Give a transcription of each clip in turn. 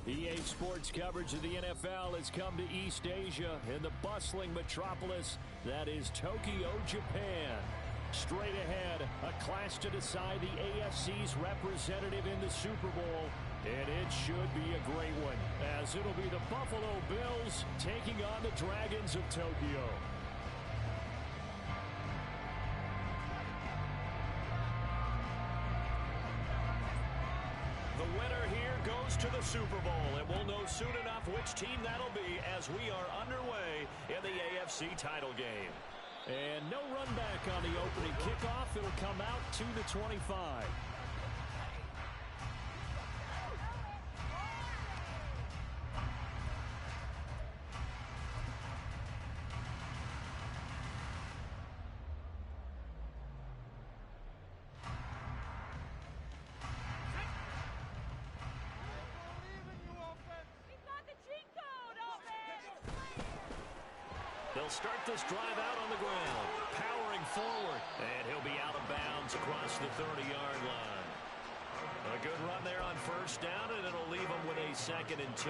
EA Sports coverage of the NFL has come to East Asia in the bustling metropolis that is Tokyo, Japan. Straight ahead, a clash to decide the AFC's representative in the Super Bowl. And it should be a great one, as it'll be the Buffalo Bills taking on the Dragons of Tokyo. The winner here goes to the Super Bowl, and we'll know soon enough which team that'll be as we are underway in the AFC title game. And no run back on the opening kickoff. It'll come out to the 25. They'll start this drive out on the ground, powering forward, and he'll be out of bounds across the 30-yard line. A good run there on first down, and it'll leave them with a 2nd and 2.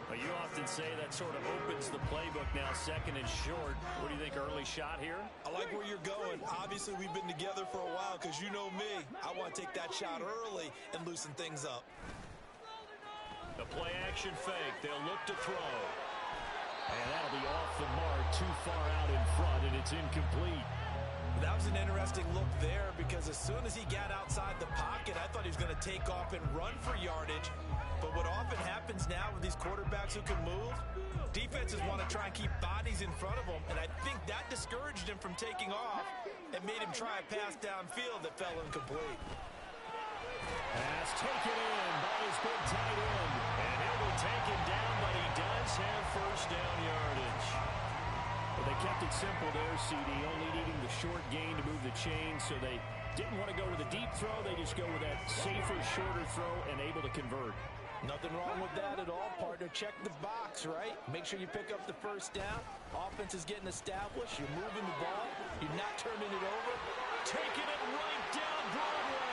Well, you often say that sort of opens the playbook now, 2nd and short. What do you think, early shot here? I like where you're going. Obviously, we've been together for a while because you know me. I want to take that shot early and loosen things up. The play-action fake. They'll look to throw. And that'll be off the mark, too far out in front, and it's incomplete. That was an interesting look there because as soon as he got outside the pocket, I thought he was going to take off and run for yardage. But what often happens now with these quarterbacks who can move, defenses want to try and keep bodies in front of them, and I think that discouraged him from taking off and made him try a pass downfield that fell incomplete. Pass taken in by his big tight end. And he'll be taken down, but he does have first down yardage. Well, they kept it simple there, CD, only needing the short gain to move the chains, so they didn't want to go with a deep throw. They just go with that safer, shorter throw and able to convert. Nothing wrong with that at all, partner. Check the box, right? Make sure you pick up the first down. Offense is getting established. You're moving the ball. You're not turning it over. Taking it right down Broadway.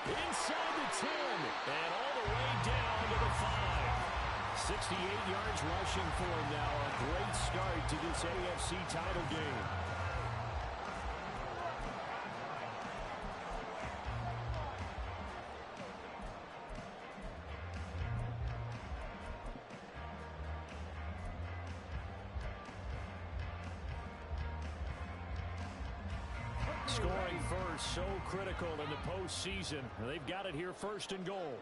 Inside the 10, and all the way down to the 5. 68 yards rushing for him now. A great start to this AFC title game. Scoring first, so critical in the postseason. They've got it here, 1st and goal.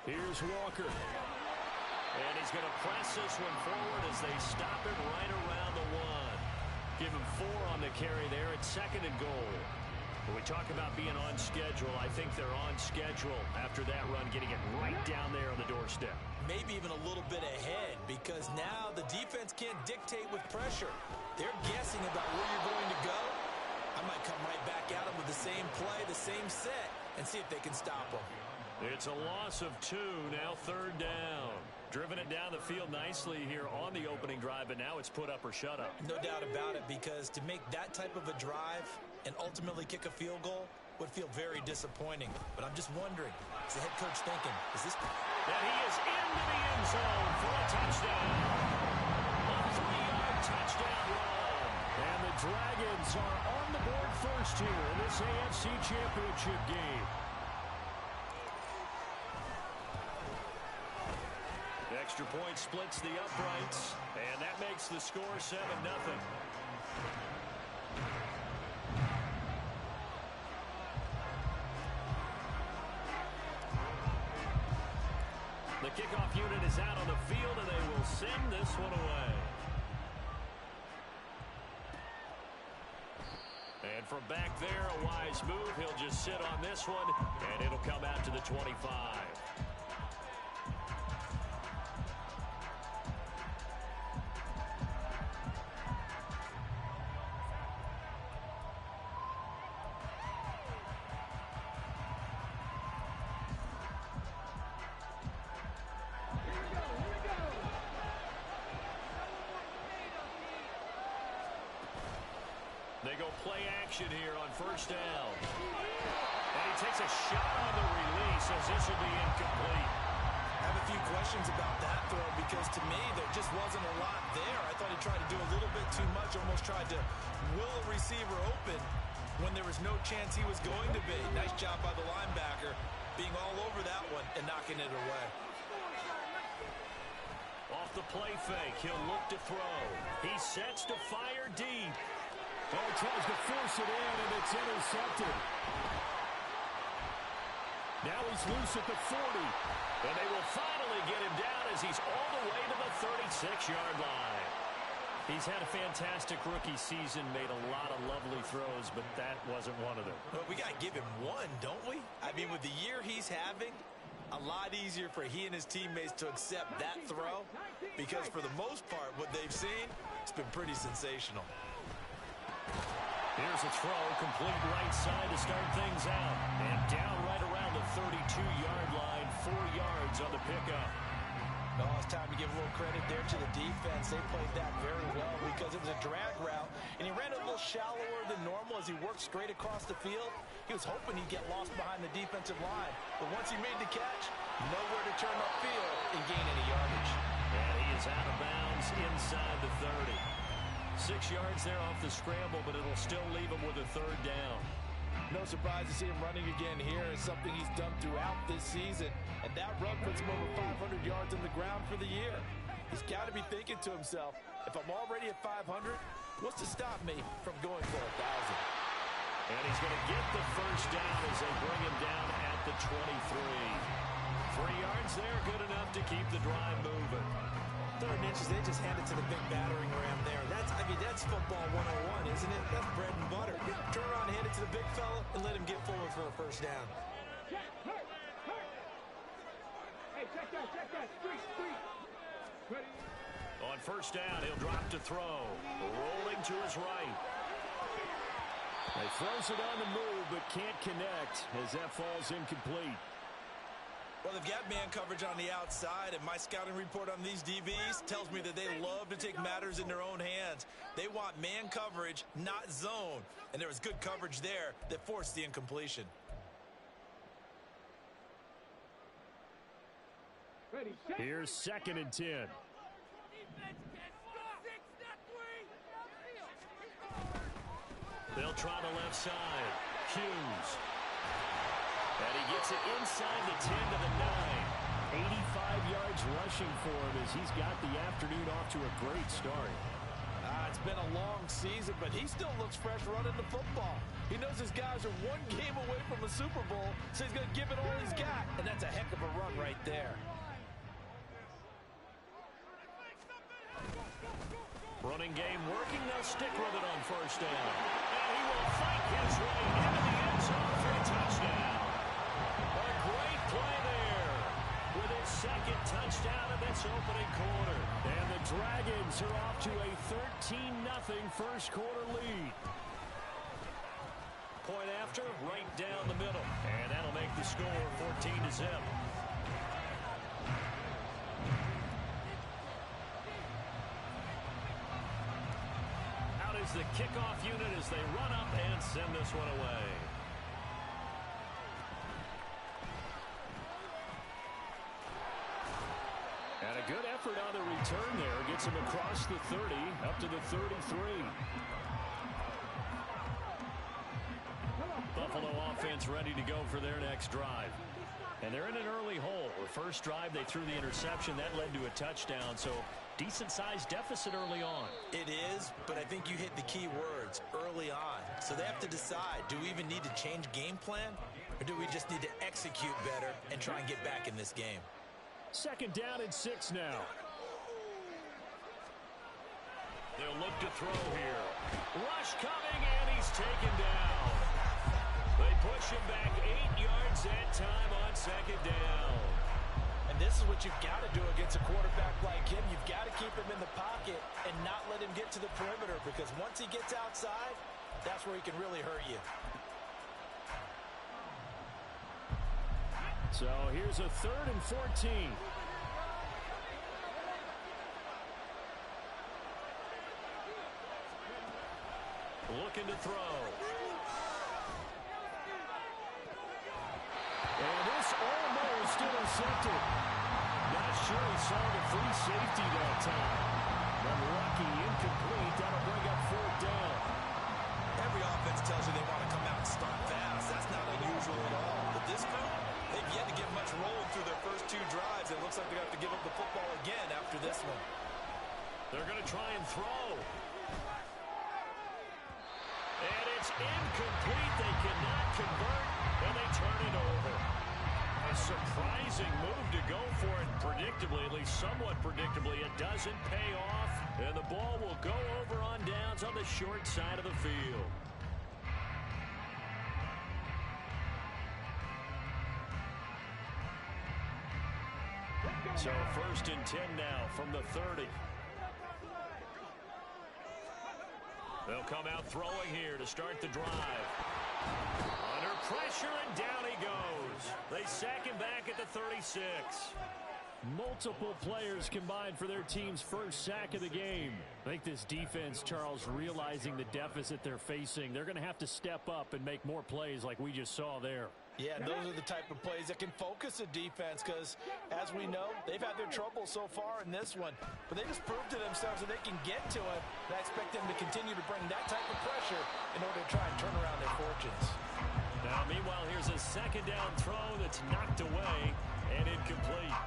Here's Walker. And he's going to press this one forward as they stop it right around the 1. Give him 4 on the carry there at 2nd and goal. When we talk about being on schedule, I think they're on schedule after that run, getting it right down there on the doorstep. Maybe even a little bit ahead, because now the defense can't dictate with pressure. They're guessing about where you're going to go. I might come right back at them with the same play, the same set, and see if they can stop them. It's a loss of 2, now 3rd down. Driven it down the field nicely here on the opening drive, but now it's put up or shut up. No doubt about it, because to make that type of a drive and ultimately kick a field goal would feel very disappointing. But I'm just wondering, is the head coach thinking, is this... And he is into the end zone for a touchdown. A 3-yard touchdown run. And the Dragons are on the board first here in this AFC Championship game. The extra point splits the uprights, and that makes the score 7-0. The kickoff unit is out on the field, and they will send this one away. And from back there, a wise move. He'll just sit on this one, and it'll come out to the 25. They go play action here on first down. And he takes a shot on the release as this will be incomplete. I have a few questions about that throw because to me there just wasn't a lot there. I thought he tried to do a little bit too much, almost tried to will a receiver open when there was no chance he was going to be. Nice job by the linebacker being all over that one and knocking it away. Off the play fake, he'll look to throw. He sets to fire deep. Oh, tries to force it in, and it's intercepted. Now he's loose at the 40. And they will finally get him down as he's all the way to the 36-yard line. He's had a fantastic rookie season, made a lot of lovely throws, but that wasn't one of them. But we got to give him one, don't we? I mean, with the year he's having, a lot easier for he and his teammates to accept that throw because for the most part, what they've seen, it's been pretty sensational. Here's a throw, complete right side to start things out. And down right around the 32-yard line, 4 yards on the pickup. Oh, it's time to give a little credit there to the defense. They played that very well because it was a drag route, and he ran a little shallower than normal as he worked straight across the field. He was hoping he'd get lost behind the defensive line, but once he made the catch, nowhere to turn upfield and gain any yardage. And he is out of bounds inside the 30. 6 yards there off the scramble, but it'll still leave him with a third down. No surprise to see him running again here. It's something he's done throughout this season, and that run puts him over 500 yards on the ground for the year. He's got to be thinking to himself, if I'm already at 500, what's to stop me from going for 1,000? And he's going to get the first down as they bring him down at the 23. 3 yards there, good enough to keep the drive moving. 3rd and inches, they just hand it to the big battering ram there. That's football 101, isn't it? That's bread and butter. Turn around, hand it to the big fella, and let him get forward for a first down. On first down, he'll drop to throw. Rolling to his right. He throws it on the move, but can't connect as that falls incomplete. Well, they've got man coverage on the outside, and my scouting report on these DBs tells me that they love to take matters in their own hands. They want man coverage, not zone. And there was good coverage there that forced the incompletion. Here's 2nd and 10. They'll try the left side. Hughes. And he gets it inside the 10 to the 9. 85 yards rushing for him as he's got the afternoon off to a great start. It's been a long season, but he still looks fresh running the football. He knows his guys are one game away from a Super Bowl, so he's going to give it all he's got, and that's a heck of a run right there. Running game working. They'll stick with it on first down. And he will fight his way into the end zone for a touchdown. A great play there with his 2nd touchdown in this opening quarter. And the Dragons are off to a 13-0 first quarter lead. Point after, right down the middle. And that'll make the score 14-0. Out is the kickoff unit as they run up and send this one away. And a good effort on the return there. Gets him across the 30, up to the 33. Buffalo offense ready to go for their next drive. And they're in an early hole. The first drive, they threw the interception. That led to a touchdown, so decent-sized deficit early on. It is, but I think you hit the key words, early on. So they have to decide, do we even need to change game plan, or do we just need to execute better and try and get back in this game? 2nd down and 6 now. They'll look to throw here. Rush coming, and he's taken down. They push him back 8 yards that time on 2nd down. And this is what you've got to do against a quarterback like him. You've got to keep him in the pocket and not let him get to the perimeter, because once he gets outside, that's where he can really hurt you. So here's a 3rd and 14. Looking to throw. And this almost intercepted. Not sure he saw the free safety that time. Unlucky, incomplete. That'll bring up fourth down. Every offense tells you they want to come out and start fast. That's not unusual at all. But this group, they've yet to get much rolling through their first two drives. It looks like they're going to have to give up the football again after this one. They're going to try and throw. And it's incomplete. They cannot convert, and they turn it over. A surprising move to go for it. Predictably, at least somewhat predictably, it doesn't pay off. And the ball will go over on downs on the short side of the field. So 1st and 10 now from the 30. They'll come out throwing here to start the drive. Under pressure, and down he goes. They sack him back at the 36. Multiple players combined for their team's first sack of the game. I think this defense, Charles, realizing the deficit they're facing, they're going to have to step up and make more plays like we just saw there. Yeah, those are the type of plays that can focus a defense because, as we know, they've had their trouble so far in this one. But they just proved to themselves that they can get to it. And I expect them to continue to bring that type of pressure in order to try and turn around their fortunes. Now, meanwhile, here's a second down throw that's knocked away and incomplete.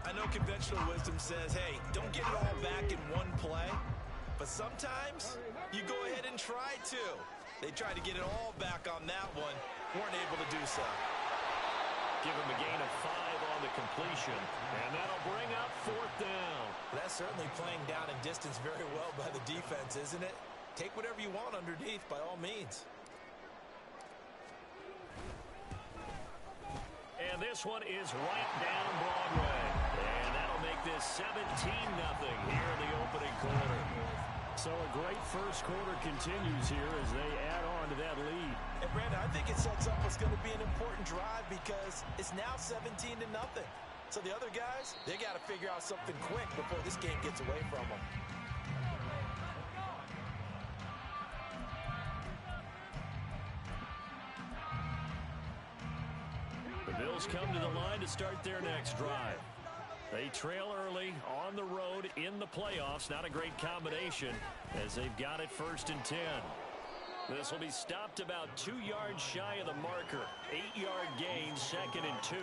I know conventional wisdom says, hey, don't get it all back in one play. But sometimes you go ahead and try to. They tried to get it all back on that one. Weren't able to do so. Give him a gain of 5 on the completion. And that'll bring up fourth down. That's certainly playing down in distance very well by the defense, isn't it? Take whatever you want underneath by all means. And this one is right down Broadway. And that'll make this 17-0 here in the opening quarter. So a great first quarter continues here as they add on to that lead. And Brandon, I think it sets up what's going to be an important drive because it's now 17-0. So the other guys, they got to figure out something quick before this game gets away from them. The Bills come to the line to start their next drive. They trail early on the road in the playoffs. Not a great combination as they've got it 1st and 10. This will be stopped about 2 yards shy of the marker. 8-yard gain, 2nd and 2.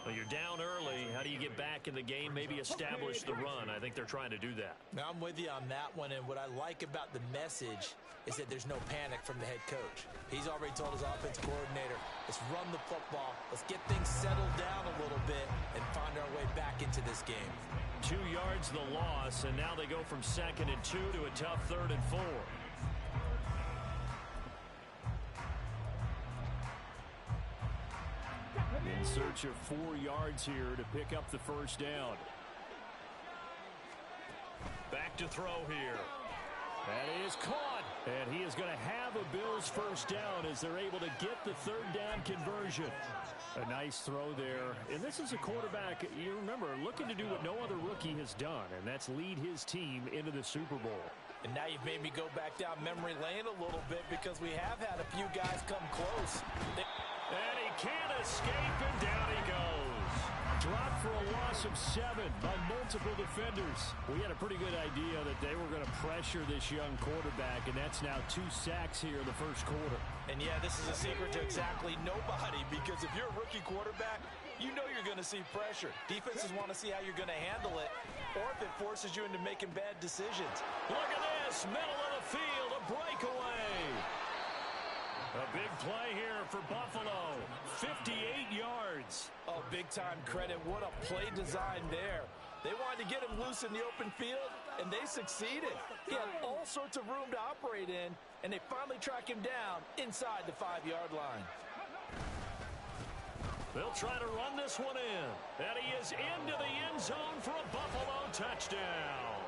Well, you're down early. How do you get back in the game? Maybe establish the run. I think they're trying to do that. Now, I'm with you on that one, and what I like about the message is that there's no panic from the head coach. He's already told his offense coordinator, let's run the football, let's get things settled down a little bit and find our way back into this game. 2 yards the loss, and now they go from 2nd and 2 to a tough 3rd and 4. In search of 4 yards here to pick up the first down. Back to throw here. That is caught. And he is going to have a Bills first down as they're able to get the 3rd down conversion. A nice throw there. And this is a quarterback, you remember, looking to do what no other rookie has done, and that's lead his team into the Super Bowl. And now you've made me go back down memory lane a little bit because we have had a few guys come close. And he can't escape, and down he goes. Dropped for a loss of 7 by multiple defenders. We had a pretty good idea that they were going to pressure this young quarterback, and that's now 2 sacks here in the first quarter. And yeah, this is a secret to exactly nobody, because if you're a rookie quarterback, you know you're going to see pressure. Defenses want to see how you're going to handle it, or if it forces you into making bad decisions. Look at this, middle of the field, a breakaway. A big play here for Buffalo, 58 yards. Oh, big-time credit. What a play design there. They wanted to get him loose in the open field, and they succeeded. He had all sorts of room to operate in, and they finally track him down inside the 5-yard line. They'll try to run this one in, and he is into the end zone for a Buffalo touchdown.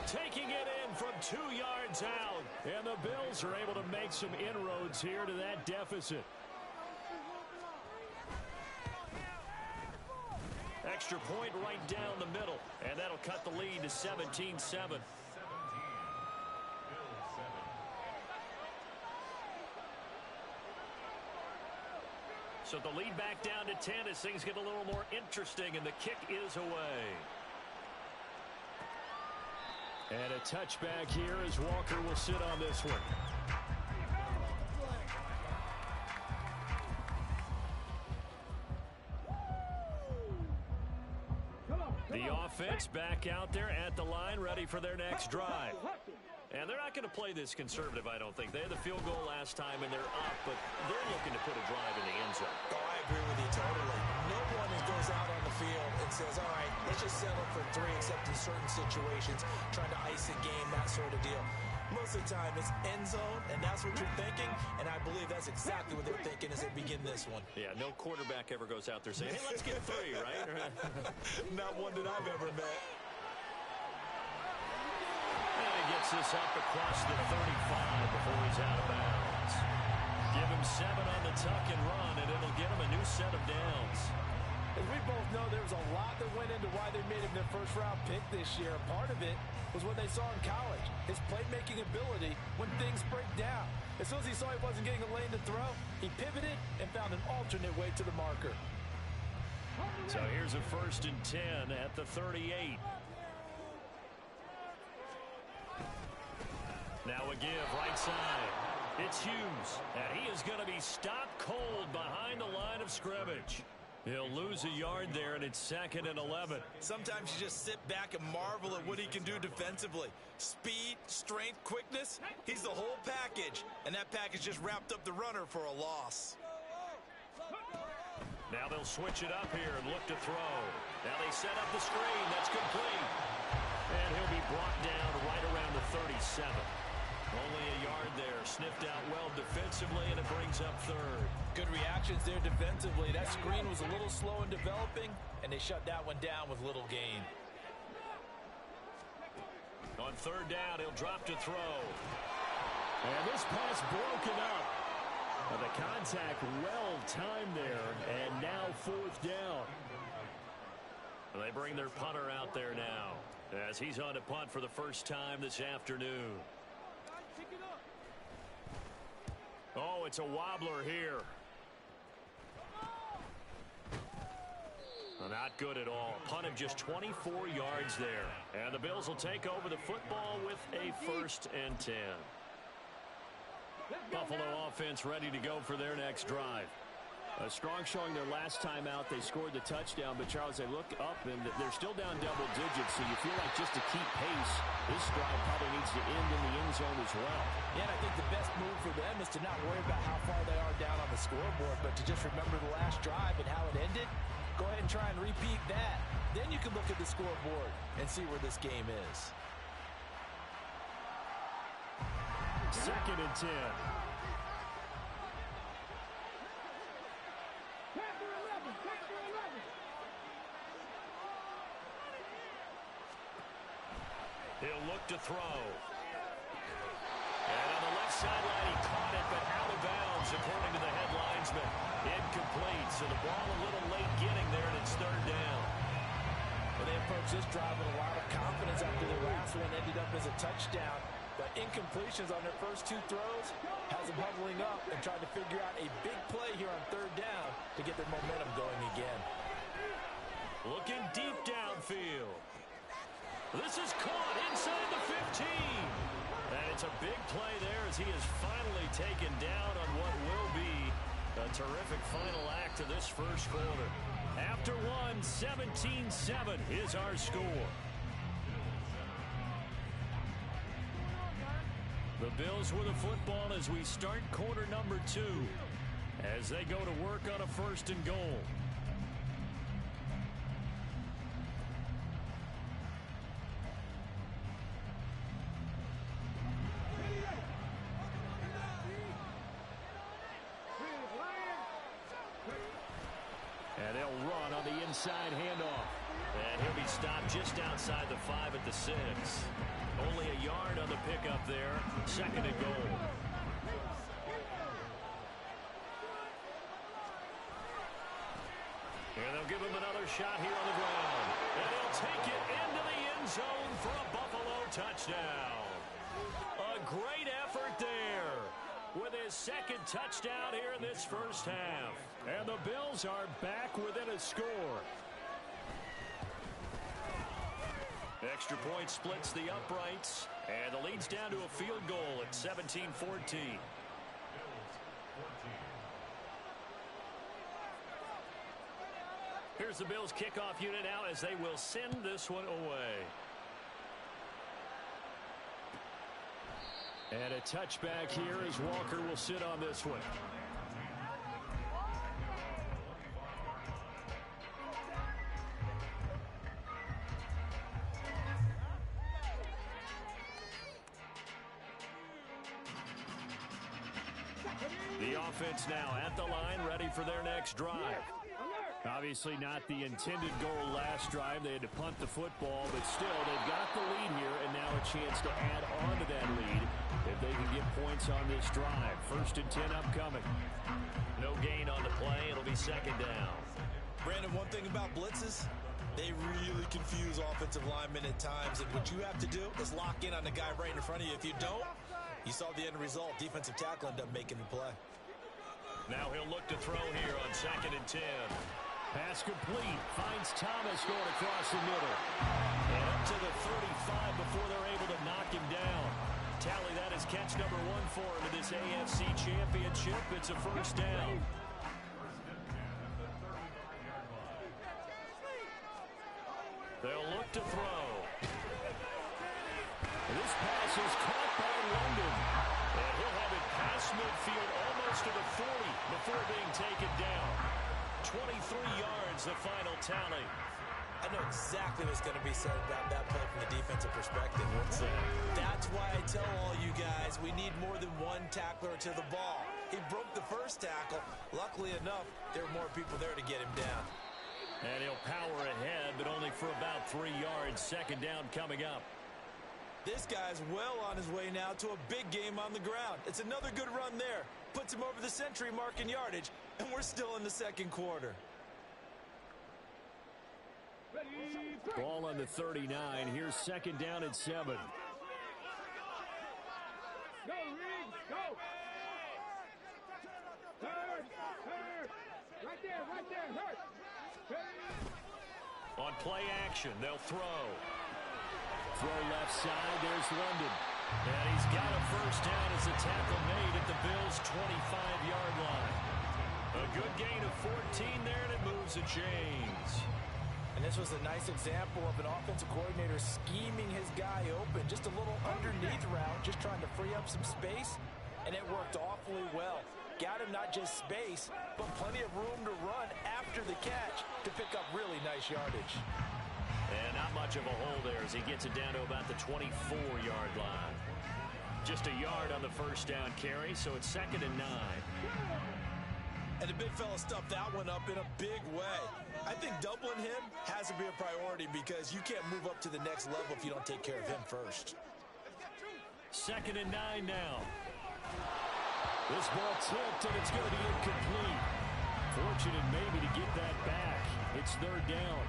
Taking it in from 2 yards out, and the Bills are able to make some inroads here to that deficit. Extra point right down the middle, and that'll cut the lead to 17-7. So the lead back down to 10 as things get a little more interesting, and the kick is away. And a touchback here as Walker will sit on this one. The offense back out there at the line, ready for their next drive. And they're not going to play this conservative, I don't think. They had the field goal last time, and they're up, but they're looking to put a drive in the end zone. Oh, I agree with you totally. No one goes out on the field and says, all right, let's just settle for 3, except in certain situations, trying to ice a game, that sort of deal. Most of the time, it's end zone, and that's what you're thinking, and I believe that's exactly what they're thinking as they begin this one. Yeah, no quarterback ever goes out there saying, hey, let's get 3, right? Not one that I've ever met. And he gets this up across the 35 before he's out of bounds. Give him 7 on the tuck and run, and it'll get him a new set of downs. As we both know, there's a lot that went into why they made him their first-round pick this year. Part of it was what they saw in college, his playmaking ability when things break down. As soon as he saw he wasn't getting a lane to throw, he pivoted and found an alternate way to the marker. So here's a 1st and 10 at the 38. Now a give right side. It's Hughes, and he is going to be stopped cold behind the line of scrimmage. He'll lose a yard there, and it's 2nd and 11. Sometimes you just sit back and marvel at what he can do defensively. Speed, strength, quickness, he's the whole package. And that package just wrapped up the runner for a loss. Now they'll switch it up here and look to throw. Now they set up the screen. That's complete. And he'll be brought down right around the 37. Only a yard there. Sniffed out well defensively, and it brings up 3rd. Good reactions there defensively. That screen was a little slow in developing, and they shut that one down with little gain. On 3rd down, he'll drop to throw. And this pass broken up. The contact well timed there, and now 4th down. They bring their punter out there now as he's on to punt for the first time this afternoon. Oh, it's a wobbler here. Not good at all. Punt of just 24 yards there. And the Bills will take over the football with a 1st and 10. Buffalo offense ready to go for their next drive. A strong showing their last time out. They scored the touchdown, but Charles, they look up and they're still down double digits, so you feel like just to keep pace, this drive probably needs to end in the end zone as well. Yeah, and I think the best move for them is to not worry about how far they are down on the scoreboard, but to just remember the last drive and how it ended. Go ahead and try and repeat that. Then you can look at the scoreboard and see where this game is. 2nd and 10. He'll look to throw. And on the left sideline, he caught it, but out of bounds, according to the head linesman. Incomplete, so the ball a little late getting there, and it's 3rd down. Well, they approached this drive with a lot of confidence after the last one ended up as a touchdown. But incompletions on their first 2 throws has them huddling up and trying to figure out a big play here on 3rd down to get their momentum going again. Looking deep downfield. This is caught inside the 15. And it's a big play there as he is finally taken down on what will be a terrific final act of this first quarter. After one, 17-7 is our score. The Bills with the football as we start quarter number 2 as they go to work on a 1st and goal. And they'll run on the inside handoff. And he'll be stopped just outside the 5 at the 6. Only a yard on the pickup there. 2nd and goal. And they'll give him another shot here on the ground. And he'll take it into the end zone for a Buffalo touchdown. A great effort there. with his second touchdown here in this first half. And the Bills are back within a score. Extra point splits the uprights, and the lead's down to a field goal at 17-14. Here's the Bills kickoff unit out as they will send this one away. And a touchback here as Walker will sit on this one. The offense now at the line, ready for their next drive. Obviously not the intended goal last drive. They had to punt the football, but still, they've got the lead here, and now a chance to add on to that lead if they can get points on this drive. 1st and 10 upcoming. No gain on the play. It'll be second down. Brandon, one thing about blitzes, they really confuse offensive linemen at times, and what you have to do is lock in on the guy right in front of you. If you don't, you saw the end result. Defensive tackle ended up making the play. Now he'll look to throw here on 2nd and 10. Pass complete. Finds Thomas going across the middle. And up to the 35 before they're able to knock him down. Tally, that is catch number 1 for him in this AFC Championship. It's a first down. They'll look to throw. This pass is caught by London. And he'll have it past midfield almost to the 40 before being taken down. 23 yards, the final tally. I know exactly what's going to be said about that play from the defensive perspective. What's that? That's why I tell all you guys we need more than one tackler to the ball. He broke the first tackle. Luckily enough, there were more people there to get him down. And he'll power ahead, but only for about 3 yards. Second down coming up. This guy's well on his way now to a big game on the ground. It's another good run there. Puts him over the century mark in yardage, and we're still in the second quarter. Ball on the 39. Here's second down at 7. Go, Riggs, go! Hurt! Right there, hurt! On play action, they'll throw. Throw left side, there's London. And he's got a first down as the tackle made at the Bills' 25-yard line. A good gain of 14 there, and it moves the chains. And this was a nice example of an offensive coordinator scheming his guy open. Just a little underneath route, just trying to free up some space, and it worked awfully well. Got him not just space, but plenty of room to run after the catch to pick up really nice yardage. And not much of a hole there as he gets it down to about the 24-yard line. Just a yard on the first down carry, so it's 2nd and 9. And the big fella stuffed that one up in a big way. I think doubling him has to be a priority because you can't move up to the next level if you don't take care of him first. 2nd and 9 now. This ball tipped, and it's going to be incomplete. Fortunate maybe to get that back. It's 3rd down.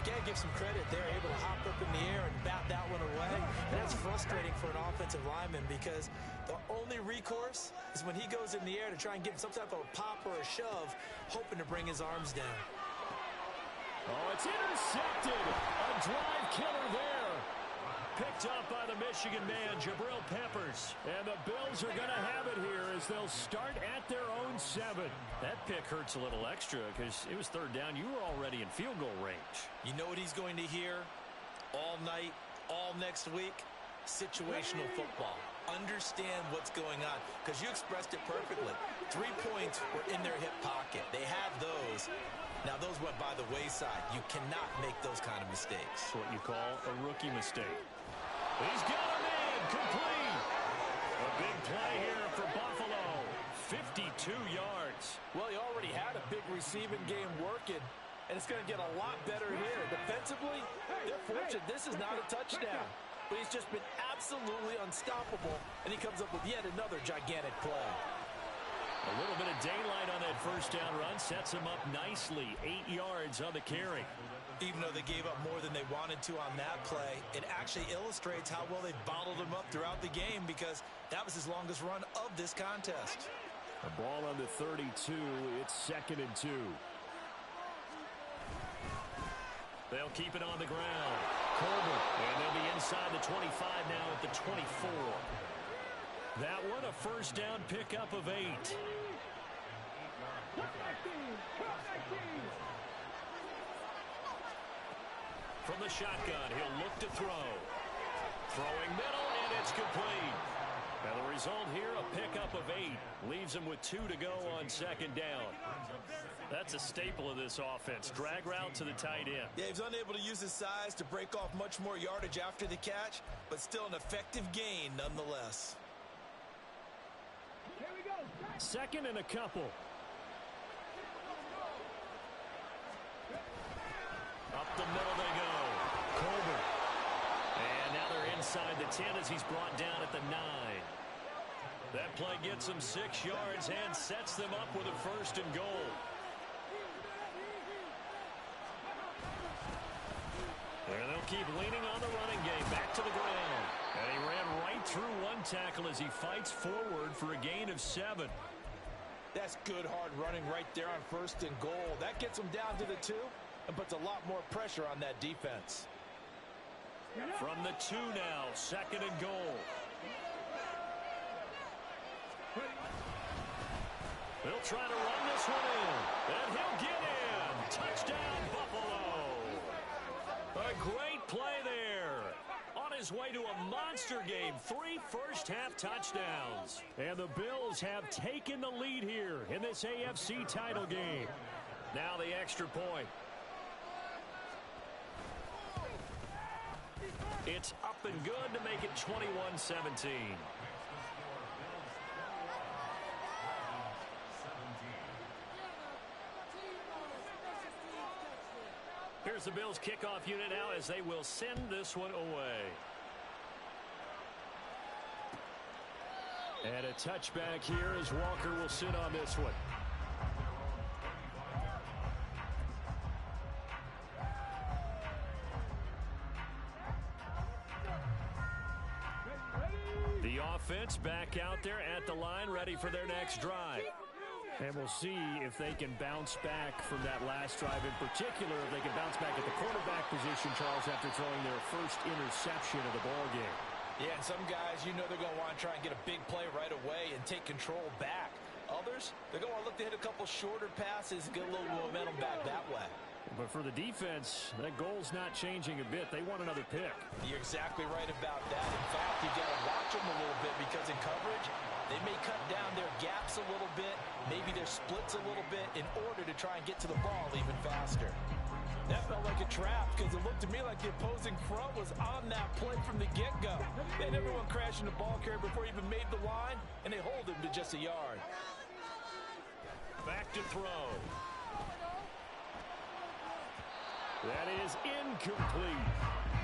Got to give some credit. They're able to hop up in the air and bat that one away. And that's frustrating for an offensive lineman because the only recourse is when he goes in the air to try and get some type of a pop or a shove, hoping to bring his arms down. Oh, it's intercepted. A drive killer there. Picked up by the Michigan man, Jabril Peppers. And the Bills are going to have it here as they'll start at their own 7. That pick hurts a little extra because it was 3rd down. You were already in field goal range. You know what he's going to hear all night, all next week? Situational football. Understand what's going on because you expressed it perfectly. 3 points were in their hip pocket. They have those. Now, those went by the wayside. You cannot make those kind of mistakes. That's what you call a rookie mistake. He's got a man complete. A big play here for Buffalo. 52 yards. Well, he already had a big receiving game working, and it's going to get a lot better here. Defensively, they're fortunate. This is not a touchdown. But he's just been absolutely unstoppable, and he comes up with yet another gigantic play. A little bit of daylight on that first down run sets them up nicely. 8 yards on the carry. Even though they gave up more than they wanted to on that play, it actually illustrates how well they bottled them up throughout the game, because that was his longest run of this contest. A ball on the 32. It's 2nd and 2. They'll keep it on the ground. Colbert, and they'll be inside the 25 now at the 24. That one a first down pickup of 8. From the shotgun, he'll look to throw. Throwing middle, and it's complete. And the result here, a pickup of 8. Leaves him with 2 to go on 2nd down. That's a staple of this offense. Drag route to the tight end. Yeah, he's unable to use his size to break off much more yardage after the catch, but still an effective gain nonetheless. Here we go. 2nd and a couple. Up the middle they go. Colbert. And now they're inside the 10 as he's brought down at the 9. That play gets them 6 yards and sets them up with a 1st and goal. And they'll keep leaning on the running game. Back to the ground. And he ran right through one tackle as he fights forward for a gain of 7. That's good hard running right there on 1st and goal. That gets them down to the 2 and puts a lot more pressure on that defense. From the 2 now, 2nd and goal. They'll try to run this one in, and he'll get in. Touchdown, Buffalo. A great play there. On his way to a monster game, 3 first-half touchdowns. And the Bills have taken the lead here in this AFC title game. Now the extra point. It's up and good to make it 21-17. Here's the Bills kickoff unit now as they will send this one away. And a touchback here as Walker will sit on this one. The offense back out there at the line, ready for their next drive. And we'll see if they can bounce back from that last drive. In particular, if they can bounce back at the quarterback position, Charles, after throwing their first interception of the ball game. Yeah, and some guys, you know they're going to want to try and get a big play right away and take control back. Others, they're going to look to hit a couple shorter passes and get a little momentum back that way. But for the defense, that goal's not changing a bit. They want another pick. You're exactly right about that. In fact, you've got to watch them a little bit, because in coverage, they may cut down their gaps a little bit, maybe their splits a little bit, in order to try and get to the ball even faster. That felt like a trap, because it looked to me like the opposing front was on that play from the get-go. They had everyone crashing the ball carrier before he even made the line, and they hold him to just a yard. Back to throw. That is incomplete.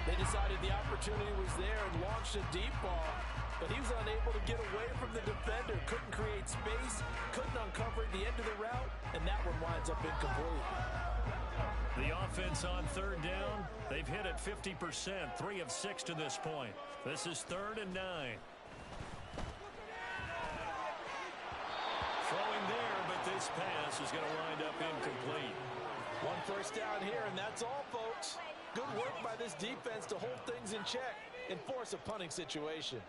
They decided the opportunity was there and launched a deep ball, but he was unable to get away from the defender. Couldn't create space, couldn't uncover the end of the route, and that one winds up incomplete. The offense on 3rd down, they've hit it 50%, 3 of 6 to this point. This is 3rd and 9. Throwing there, but this pass is going to wind up incomplete. 1 first down here, and that's all, folks. Good work by this defense to hold things in check and force a punting situation.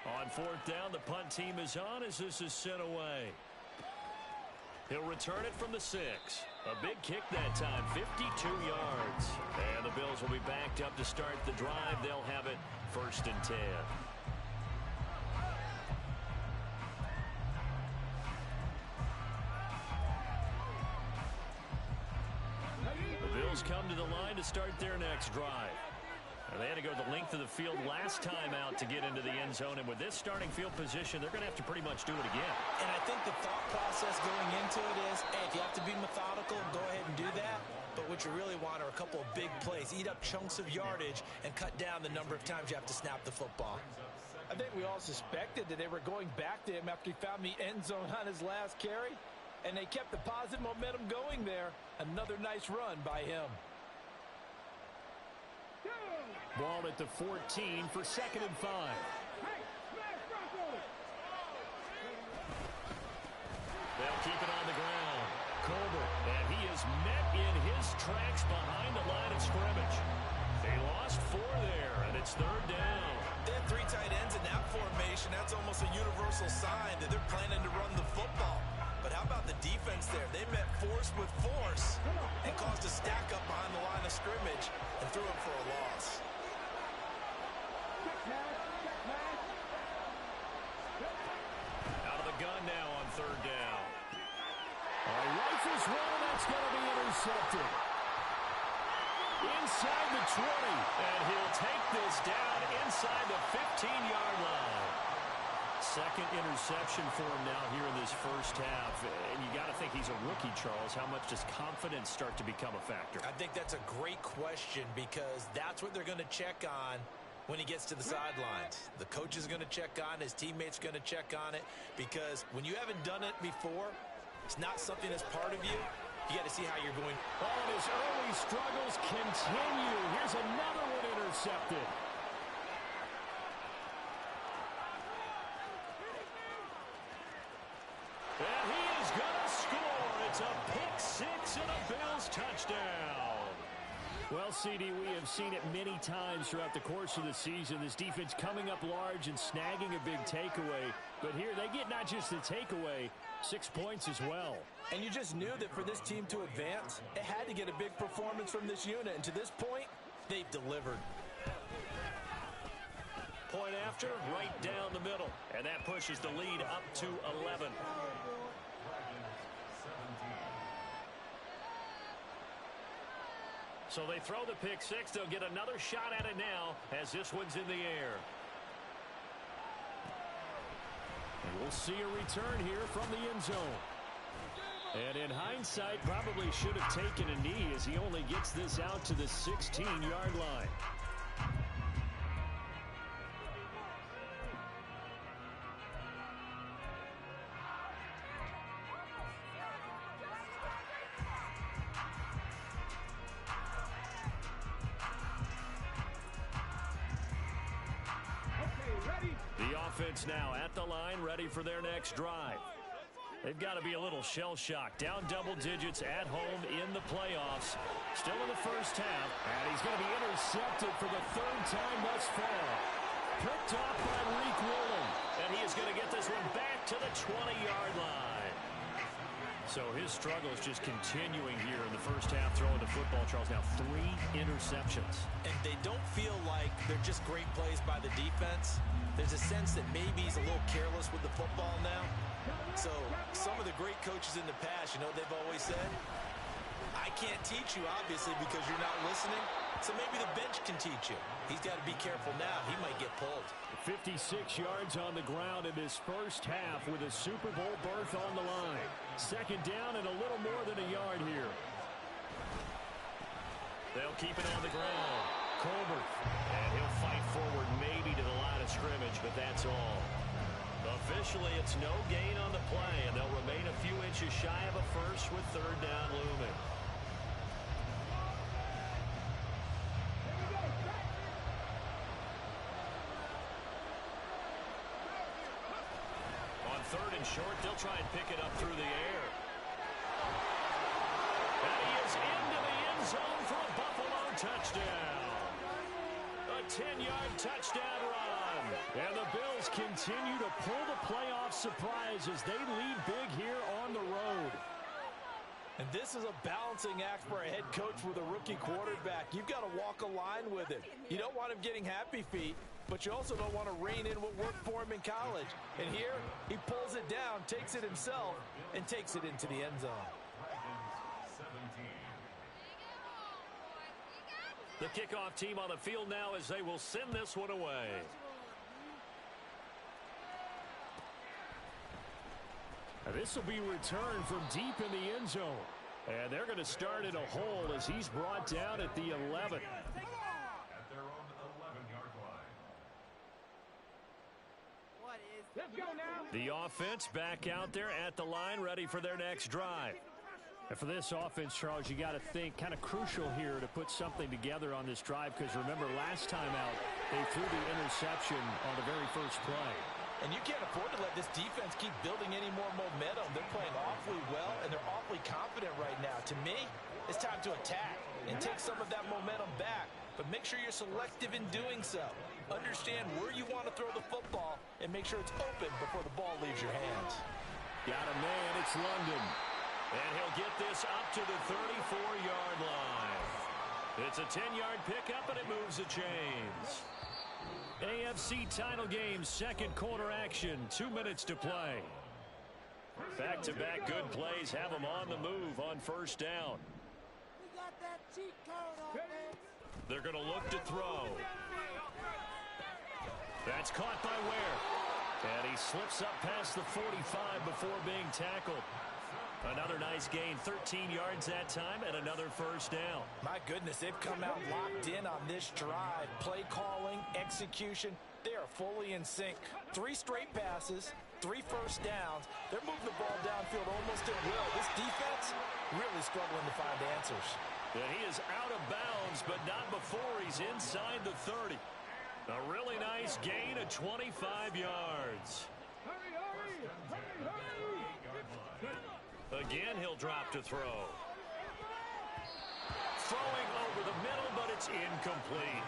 On 4th down, the punt team is on as this is sent away. He'll return it from the 6. A big kick that time, 52 yards. And the Bills will be backed up to start the drive. They'll have it 1st and 10. The Bills come to the line to start their next drive. And they had to go the length of the field last time out to get into the end zone. And with this starting field position, they're going to have to pretty much do it again. And I think the thought process going into it is, hey, if you have to be methodical, go ahead and do that. But what you really want are a couple of big plays. Eat up chunks of yardage and cut down the number of times you have to snap the football. I think we all suspected that they were going back to him after he found the end zone on his last carry, and they kept the positive momentum going there. Another nice run by him. Ball at the 14 for 2nd and 5. They'll keep it on the ground. Colbert, and he is met in his tracks behind the line of scrimmage. They lost 4 there, and it's 3rd down. They had 3 tight ends in that formation. That's almost a universal sign that they're planning to run the football. But how about the defense there? They met force with force and caused a stack up behind the line of scrimmage and threw it for a loss. Out of the gun now on 3rd down. Rifles one, and that's going to be intercepted. Inside the 20, and he'll take this down inside the 15-yard line. 2nd interception for him now here in this first half. And you got to think he's a rookie, Charles. How much does confidence start to become a factor? I think that's a great question because that's what they're going to check on when he gets to the sidelines. The coach is going to check on, his teammates going to check on it, because when you haven't done it before, it's not something that's part of you. You got to see how you're going. Oh, and his early struggles continue. Here's another one intercepted. And he is going to score. It's a pick-6 and a Bills touchdown. Well, CD, we have seen it many times throughout the course of the season. This defense coming up large and snagging a big takeaway. But here they get not just the takeaway, 6 points as well. And you just knew that for this team to advance, it had to get a big performance from this unit. And to this point, they've delivered. Point after, right down the middle. And that pushes the lead up to 11. So they throw the pick-6. They'll get another shot at it now as this one's in the air. And we'll see a return here from the end zone. And in hindsight, probably should have taken a knee as he only gets this out to the 16-yard line. Now at the line, ready for their next drive. They've got to be a little shell-shocked. Down double digits at home in the playoffs. Still in the first half. And he's going to be intercepted for the 3rd time thus far. Picked off by Reek Woolen. And he is going to get this one back to the 20-yard line. So his struggle is just continuing here in the first half throwing the football. Charles, now 3 interceptions. And they don't feel like they're just great plays by the defense. There's a sense that maybe he's a little careless with the football now. So some of the great coaches in the past, you know what they've always said? I can't teach you, obviously, because you're not listening. So maybe the bench can teach you. He's got to be careful now. He might get pulled. 56 yards on the ground in this first half with a Super Bowl berth on the line. 2nd down and a little more than a yard here. They'll keep it on the ground. Colbert, and he'll fight forward maybe to the line of scrimmage, but that's all. Officially, it's no gain on the play, and they'll remain a few inches shy of a first with 3rd down looming. On 3rd and short, they'll try and pick it up through the air. And he is into the end zone for a Buffalo touchdown. A 10-yard touchdown run. And the Bills continue to pull the playoff surprise as they lead big here on the road. And this is a balancing act for a head coach with a rookie quarterback. You've got to walk a line with him. You don't want him getting happy feet, but you also don't want to rein in what worked for him in college. And here, he pulls it down, takes it himself, and takes it into the end zone. The kickoff team on the field now as they will send this one away. This will be returned from deep in the end zone. And they're going to start in a hole as he's brought down at the 11. At their own 11-yard line. Let's go now. The offense back out there at the line, ready for their next drive. And for this offense, Charles, you got to think kind of crucial here to put something together on this drive, because remember, last time out, they threw the interception on the very first play. And you can't afford to let this defense keep building any more momentum. They're playing awfully well, and they're awfully confident right now. To me, it's time to attack and take some of that momentum back. But make sure you're selective in doing so. Understand where you want to throw the football and make sure it's open before the ball leaves your hands. Got a man, it's London. And he'll get this up to the 34-yard line. It's a 10-yard pickup, and it moves the chains. AFC title game, second quarter action, 2 minutes to play. Back-to-back good plays have them on the move on first down. We got that cheat code on, man. They're going to look to throw. That's caught by Ware. And he slips up past the 45 before being tackled. Another nice gain, 13 yards that time, and another first down. My goodness, they've come out locked in on this drive. Play calling, execution, they are fully in sync. 3 straight passes, 3 first downs. They're moving the ball downfield almost at will. This defense really struggling to find answers. And he is out of bounds, but not before he's inside the 30. A really nice gain of 25 yards. Hurry, hurry, hurry, hurry. Again, he'll drop to throw. Throwing over the middle, but it's incomplete.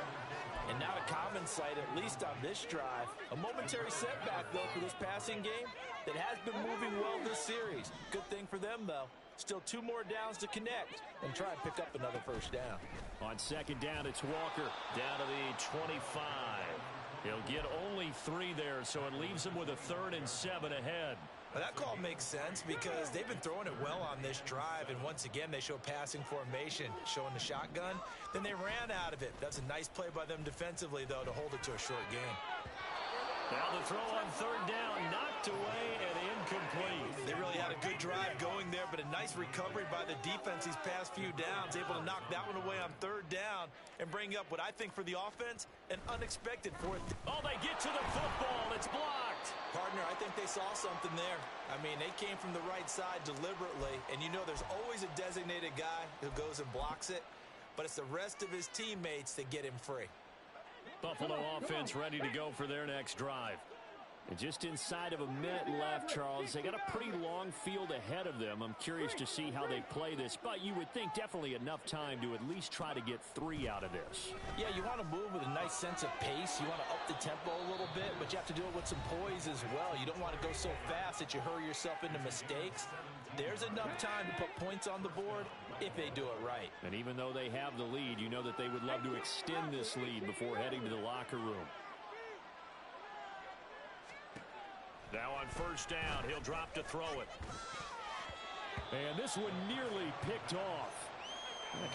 And not a common sight, at least on this drive. A momentary setback, though, for this passing game that has been moving well this series. Good thing for them, though. Still 2 more downs to connect and try and pick up another first down. On second down, it's Walker down to the 25. He'll get only 3 there, so it leaves him with a 3rd and 7 ahead. Well, that call makes sense because they've been throwing it well on this drive, and once again, they show passing formation, showing the shotgun. Then they ran out of it. That's a nice play by them defensively, though, to hold it to a short game. Now the throw on 3rd down, knocked away and incomplete. They really had a good drive going there, but a nice recovery by the defense these past few downs, able to knock that one away on 3rd down and bring up what I think for the offense, an unexpected 4th. Oh, they get to the football. It's blocked. Partner, I think they saw something there. I mean, they came from the right side deliberately, and you know there's always a designated guy who goes and blocks it, but it's the rest of his teammates that get him free. Buffalo offense ready to go for their next drive. And just inside of a minute left, Charles. They got a pretty long field ahead of them. I'm curious to see how they play this, but you would think definitely enough time to at least try to get 3 out of this. Yeah, you want to move with a nice sense of pace. You want to up the tempo a little bit, but you have to do it with some poise as well. You don't want to go so fast that you hurry yourself into mistakes. There's enough time to put points on the board if they do it right. And even though they have the lead, you know that they would love to extend this lead before heading to the locker room. Now on first down, he'll drop to throw it. And this one nearly picked off.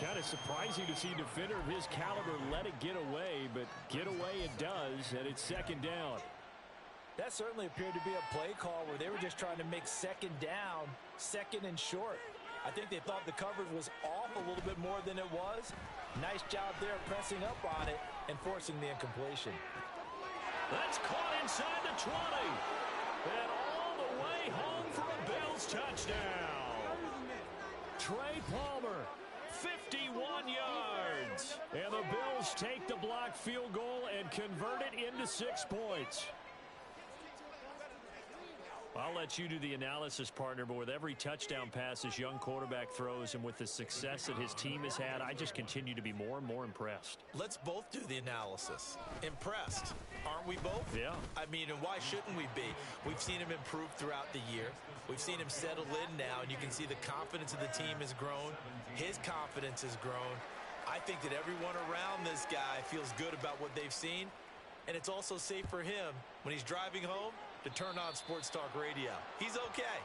Kind of surprising to see a defender of his caliber let it get away, but get away it does, and it's 2nd down. That certainly appeared to be a play call where they were just trying to make 2nd down, 2nd and short. I think they thought the coverage was off a little bit more than it was. Nice job there pressing up on it and forcing the incompletion. That's caught inside the 20. And all the way home for a Bills touchdown. Trey Palmer, 51 yards. And the Bills take the blocked field goal and convert it into 6 points. I'll let you do the analysis, partner, but with every touchdown pass this young quarterback throws and with the success that his team has had, I just continue to be more and more impressed. Let's both do the analysis. Impressed, aren't we both? Yeah. I mean, and why shouldn't we be? We've seen him improve throughout the year. We've seen him settle in now, and you can see the confidence of the team has grown. His confidence has grown. I think that everyone around this guy feels good about what they've seen, and it's also safe for him when he's driving home to turn on Sports Talk Radio. He's okay.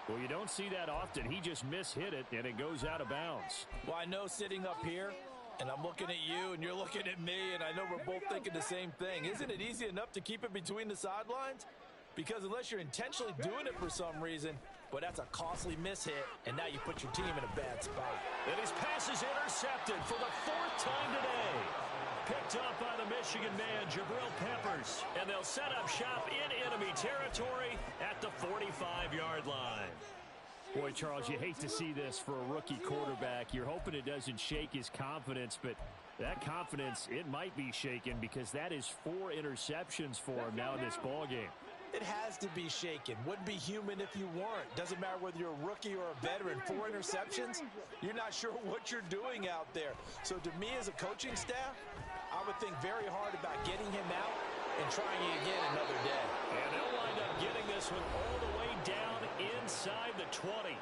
Well, you don't see that often. He just mishit it, and it goes out of bounds. Well, I know sitting up here, and I'm looking at you, and you're looking at me, and I know we're both thinking the same thing. Isn't it easy enough to keep it between the sidelines? Because unless you're intentionally doing it for some reason, but that's a costly mishit, and now you put your team in a bad spot. And his pass is intercepted for the 4th time today. picked off by the Michigan man, Jabril Peppers. And they'll set up shop in enemy territory at the 45-yard line. Boy, Charles, you hate to see this for a rookie quarterback. You're hoping it doesn't shake his confidence, but that confidence, it might be shaken because that is 4 interceptions for him now in this ballgame. It has to be shaken. Wouldn't be human if you weren't. Doesn't matter whether you're a rookie or a veteran. 4 interceptions, you're not sure what you're doing out there. So to me as a coaching staff, I would think very hard about getting him out and trying it again another day. And they'll wind up getting this one all the way down inside the 20.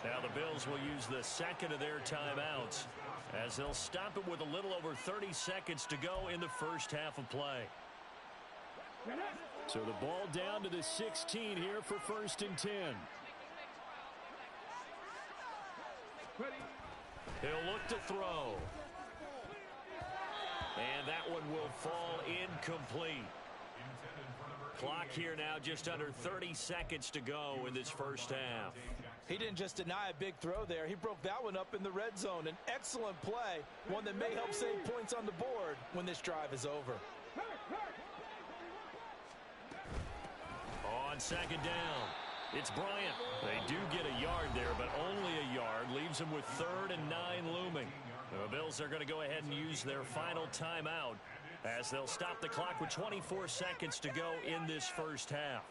Now the Bills will use the second of their timeouts as they'll stop it with a little over 30 seconds to go in the first half of play. So the ball down to the 16 here for 1st and 10. He'll look to throw. And that one will fall incomplete. Clock here now, just under 30 seconds to go in this first half. He didn't just deny a big throw there. He broke that one up in the red zone. An excellent play, one that may help save points on the board when this drive is over. On second down, it's Bryant. They do get a yard there, but only a yard. Leaves them with 3rd and 9 looming. The Bills are going to go ahead and use their final timeout as they'll stop the clock with 24 seconds to go in this first half.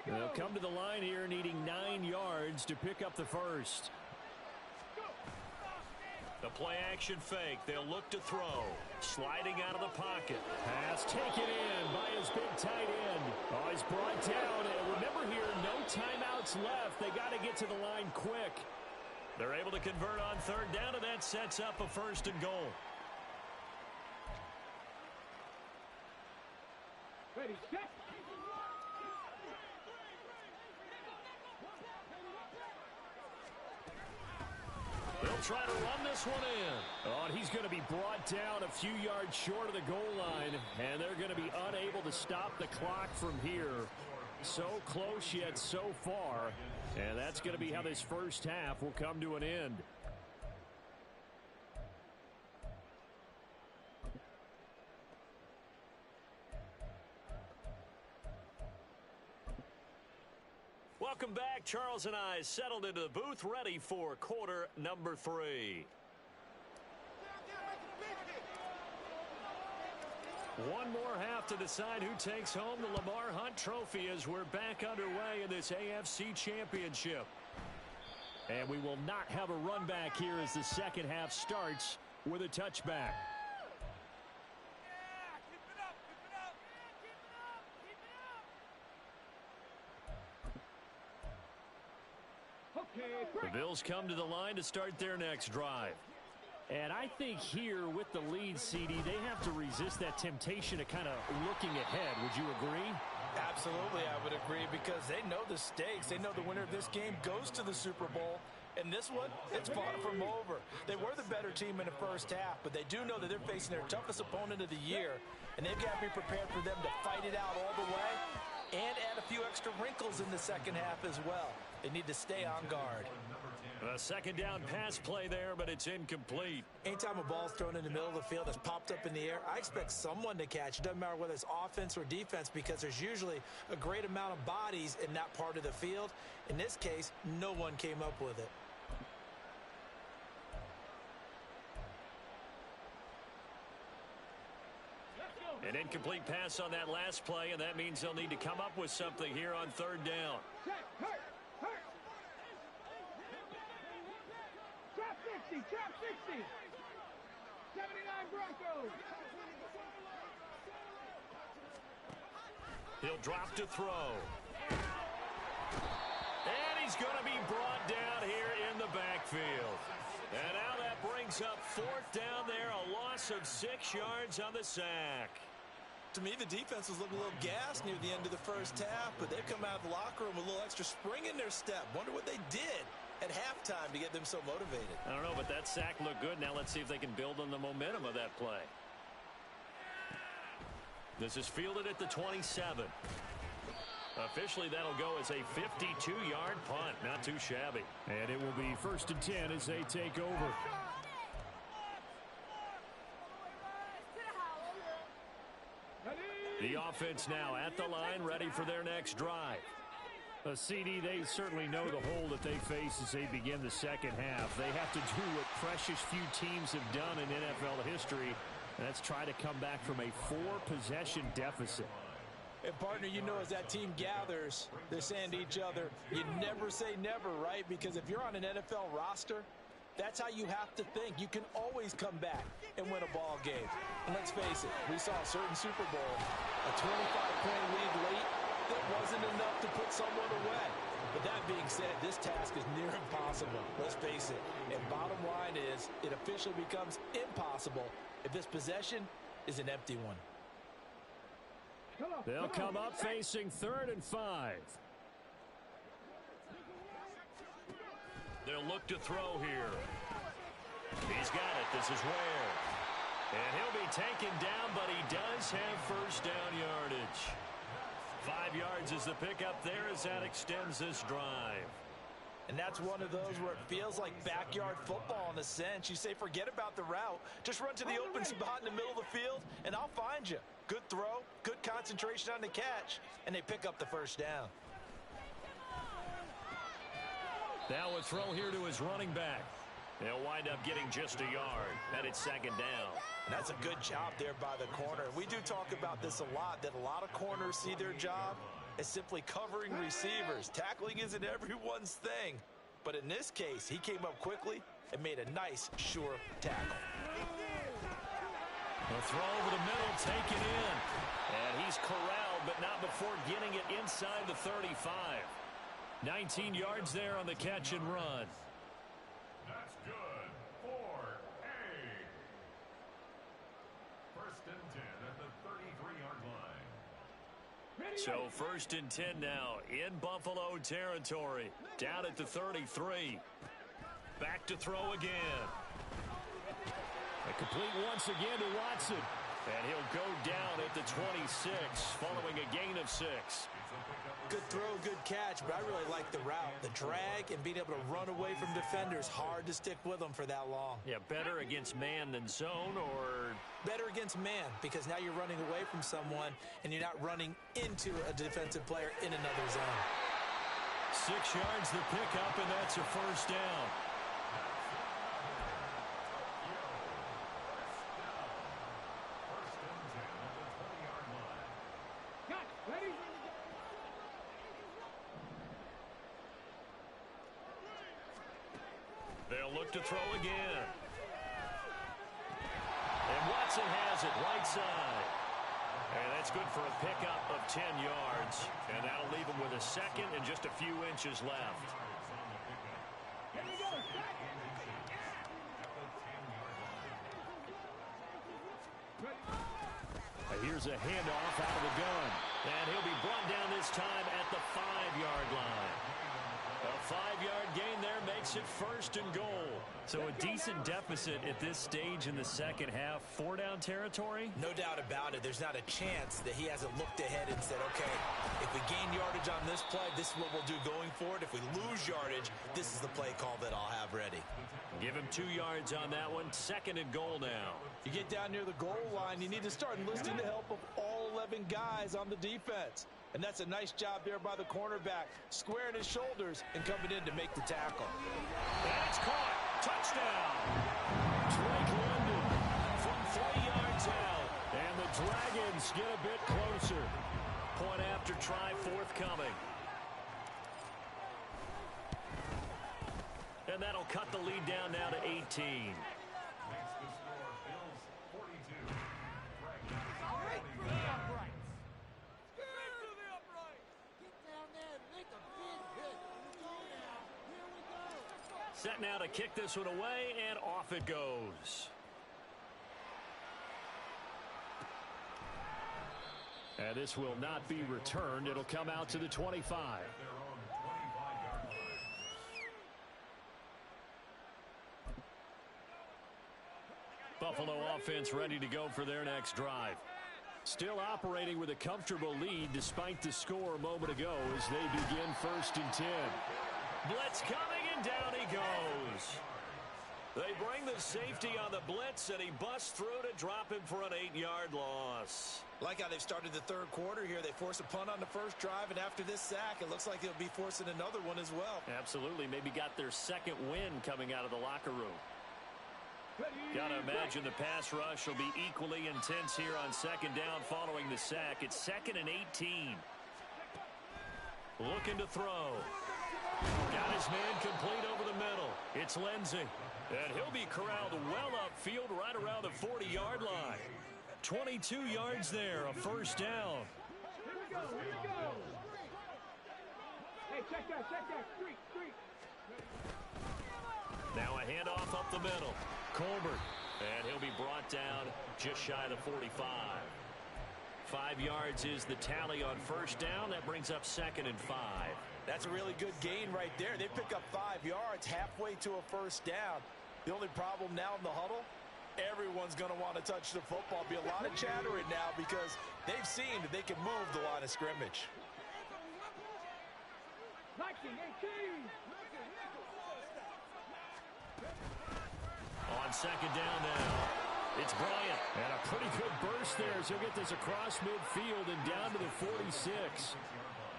They'll come to the line here needing 9 yards to pick up the first. The play action fake. They'll look to throw. Sliding out of the pocket. Pass taken in by his big tight end. Oh, he's brought down. And remember here, no timeouts left. They got to get to the line quick. They're able to convert on 3rd down, and that sets up a 1st and goal. Ready, set. They'll try to run this one in. Oh, and he's going to be brought down a few yards short of the goal line, and they're going to be unable to stop the clock from here. So close yet so far, and that's going to be how this first half will come to an end. Welcome back. Charles and I settled into the booth, ready for quarter number 3. One more half to decide who takes home the Lamar Hunt Trophy as we're back underway in this AFC Championship. And we will not have a run back here as the second half starts with a touchback. The Bills come to the line to start their next drive. And I think here with the lead, CD, they have to resist that temptation of kind of looking ahead. Would you agree? Absolutely, I would agree, because they know the stakes. They know the winner of this game goes to the Super Bowl. And this one, it's far from over. They were the better team in the first half, but they do know that they're facing their toughest opponent of the year, and they've got to be prepared for them to fight it out all the way and add a few extra wrinkles in the second half as well. They need to stay on guard. A second down pass play there, but it's incomplete. Anytime a ball's thrown in the middle of the field that's popped up in the air, I expect someone to catch. It doesn't matter whether it's offense or defense, because there's usually a great amount of bodies in that part of the field. In this case, no one came up with it. An incomplete pass on that last play, and that means they'll need to come up with something here on 3rd down. Trap 60, trap 60. 79 Broncos. He'll drop to throw. And he's going to be brought down here in the backfield. And now that brings up 4th down there, a loss of 6 yards on the sack. To me, the defense was looking a little gassed near the end of the first half, but they've come out of the locker room with a little extra spring in their step. Wonder what they did at halftime to get them so motivated. I don't know, but that sack looked good. Now let's see if they can build on the momentum of that play. This is fielded at the 27. Officially, that'll go as a 52-yard punt. Not too shabby. And it will be 1st and 10 as they take over. The offense now at the line, ready for their next drive. A CD, they certainly know the hole that they face as they begin the second half. They have to do what precious few teams have done in NFL history, and that's try to come back from a 4-possession deficit. And, partner, you know, as that team gathers, they're saying to each other, you never say never, right? Because if you're on an NFL roster, that's how you have to think. You can always come back and win a ball game. And let's face it, we saw a certain Super Bowl, a 25-point lead late, that wasn't enough to put someone away. But that being said, this task is near impossible. Let's face it. And bottom line is, it officially becomes impossible if this possession is an empty one. They'll come up facing 3rd and 5. They'll look to throw here. He's got it. This is Ware. And he'll be taken down, but he does have first down yardage. 5 yards is the pickup there as that extends this drive. And that's one of those where it feels like backyard football in a sense. You say, forget about the route. Just run to the open spot in the middle of the field, and I'll find you. Good throw, good concentration on the catch, and they pick up the first down. Now a throw here to his running back. They'll wind up getting just a yard, and it's 2nd down. And that's a good job there by the corner. We do talk about this a lot, that a lot of corners see their job as simply covering receivers. Tackling isn't everyone's thing. But in this case, he came up quickly and made a nice, sure tackle. A throw over the middle, taken in. And he's corralled, but not before getting it inside the 35. 19 yards there on the catch and run. That's good for a 1st and 10 at the 33-yard line. So 1st and 10 now in Buffalo territory. Down at the 33. Back to throw again. A complete once again to Watson. And he'll go down at the 26 following a gain of 6. Good throw, good catch, but I really like the route. The drag and being able to run away from defenders, hard to stick with them for that long. Yeah, better against man than zone, or better against man, because now you're running away from someone and you're not running into a defensive player in another zone. 6 yards the pickup, and that's a first down. They'll look to throw again. And Watson has it right side. And that's good for a pickup of 10 yards. And that'll leave him with a 2nd and just a few inches left. Here's a handoff out of the gun. And he'll be brought down this time at the 5-yard line. A 5-yard gain there makes it 1st and goal. So a decent deficit at this stage in the second half. 4-down territory? No doubt about it. There's not a chance that he hasn't looked ahead and said, okay, if we gain yardage on this play, this is what we'll do going forward. If we lose yardage, this is the play call that I'll have ready. Give him 2 yards on that one. 2nd and goal now. You get down near the goal line, you need to start enlisting the help of all 11 guys on the defense. And that's a nice job there by the cornerback, squaring his shoulders and coming in to make the tackle. And it's caught. Touchdown. Drake London from 3 yards out. And the Dragons get a bit closer. Point after try forthcoming. And that'll cut the lead down now to 18. Set now to kick this one away, and off it goes. And this will not be returned. It'll come out to the 25. Buffalo offense ready to go for their next drive. Still operating with a comfortable lead despite the score a moment ago as they begin 1st and 10. Blitz coming, and down he goes. They bring the safety on the blitz, and he busts through to drop him for an 8-yard loss. Like how they've started the third quarter here. They force a punt on the first drive, and after this sack, it looks like they'll be forcing another one as well. Absolutely. Maybe got their second win coming out of the locker room. Got to imagine the pass rush will be equally intense here on 2nd down following the sack. It's 2nd and 18. Looking to throw. Got his man complete over the middle. It's Lindsey. And he'll be corralled well upfield right around the 40-yard line. 22 yards there, a 1st down. Here we go, here we go. Hey, check that, street. Now a handoff up the middle. Colbert. And he'll be brought down just shy of the 45. 5 yards is the tally on 1st down. That brings up 2nd and 5. That's a really good gain right there. They pick up 5 yards halfway to a 1st down. The only problem now in the huddle, everyone's going to want to touch the football. Be a lot of chattering now because they've seen that they can move the line of scrimmage. 19, 18. On 2nd down now, it's Bryant. And a pretty good burst there as he'll get this across midfield and down to the 46.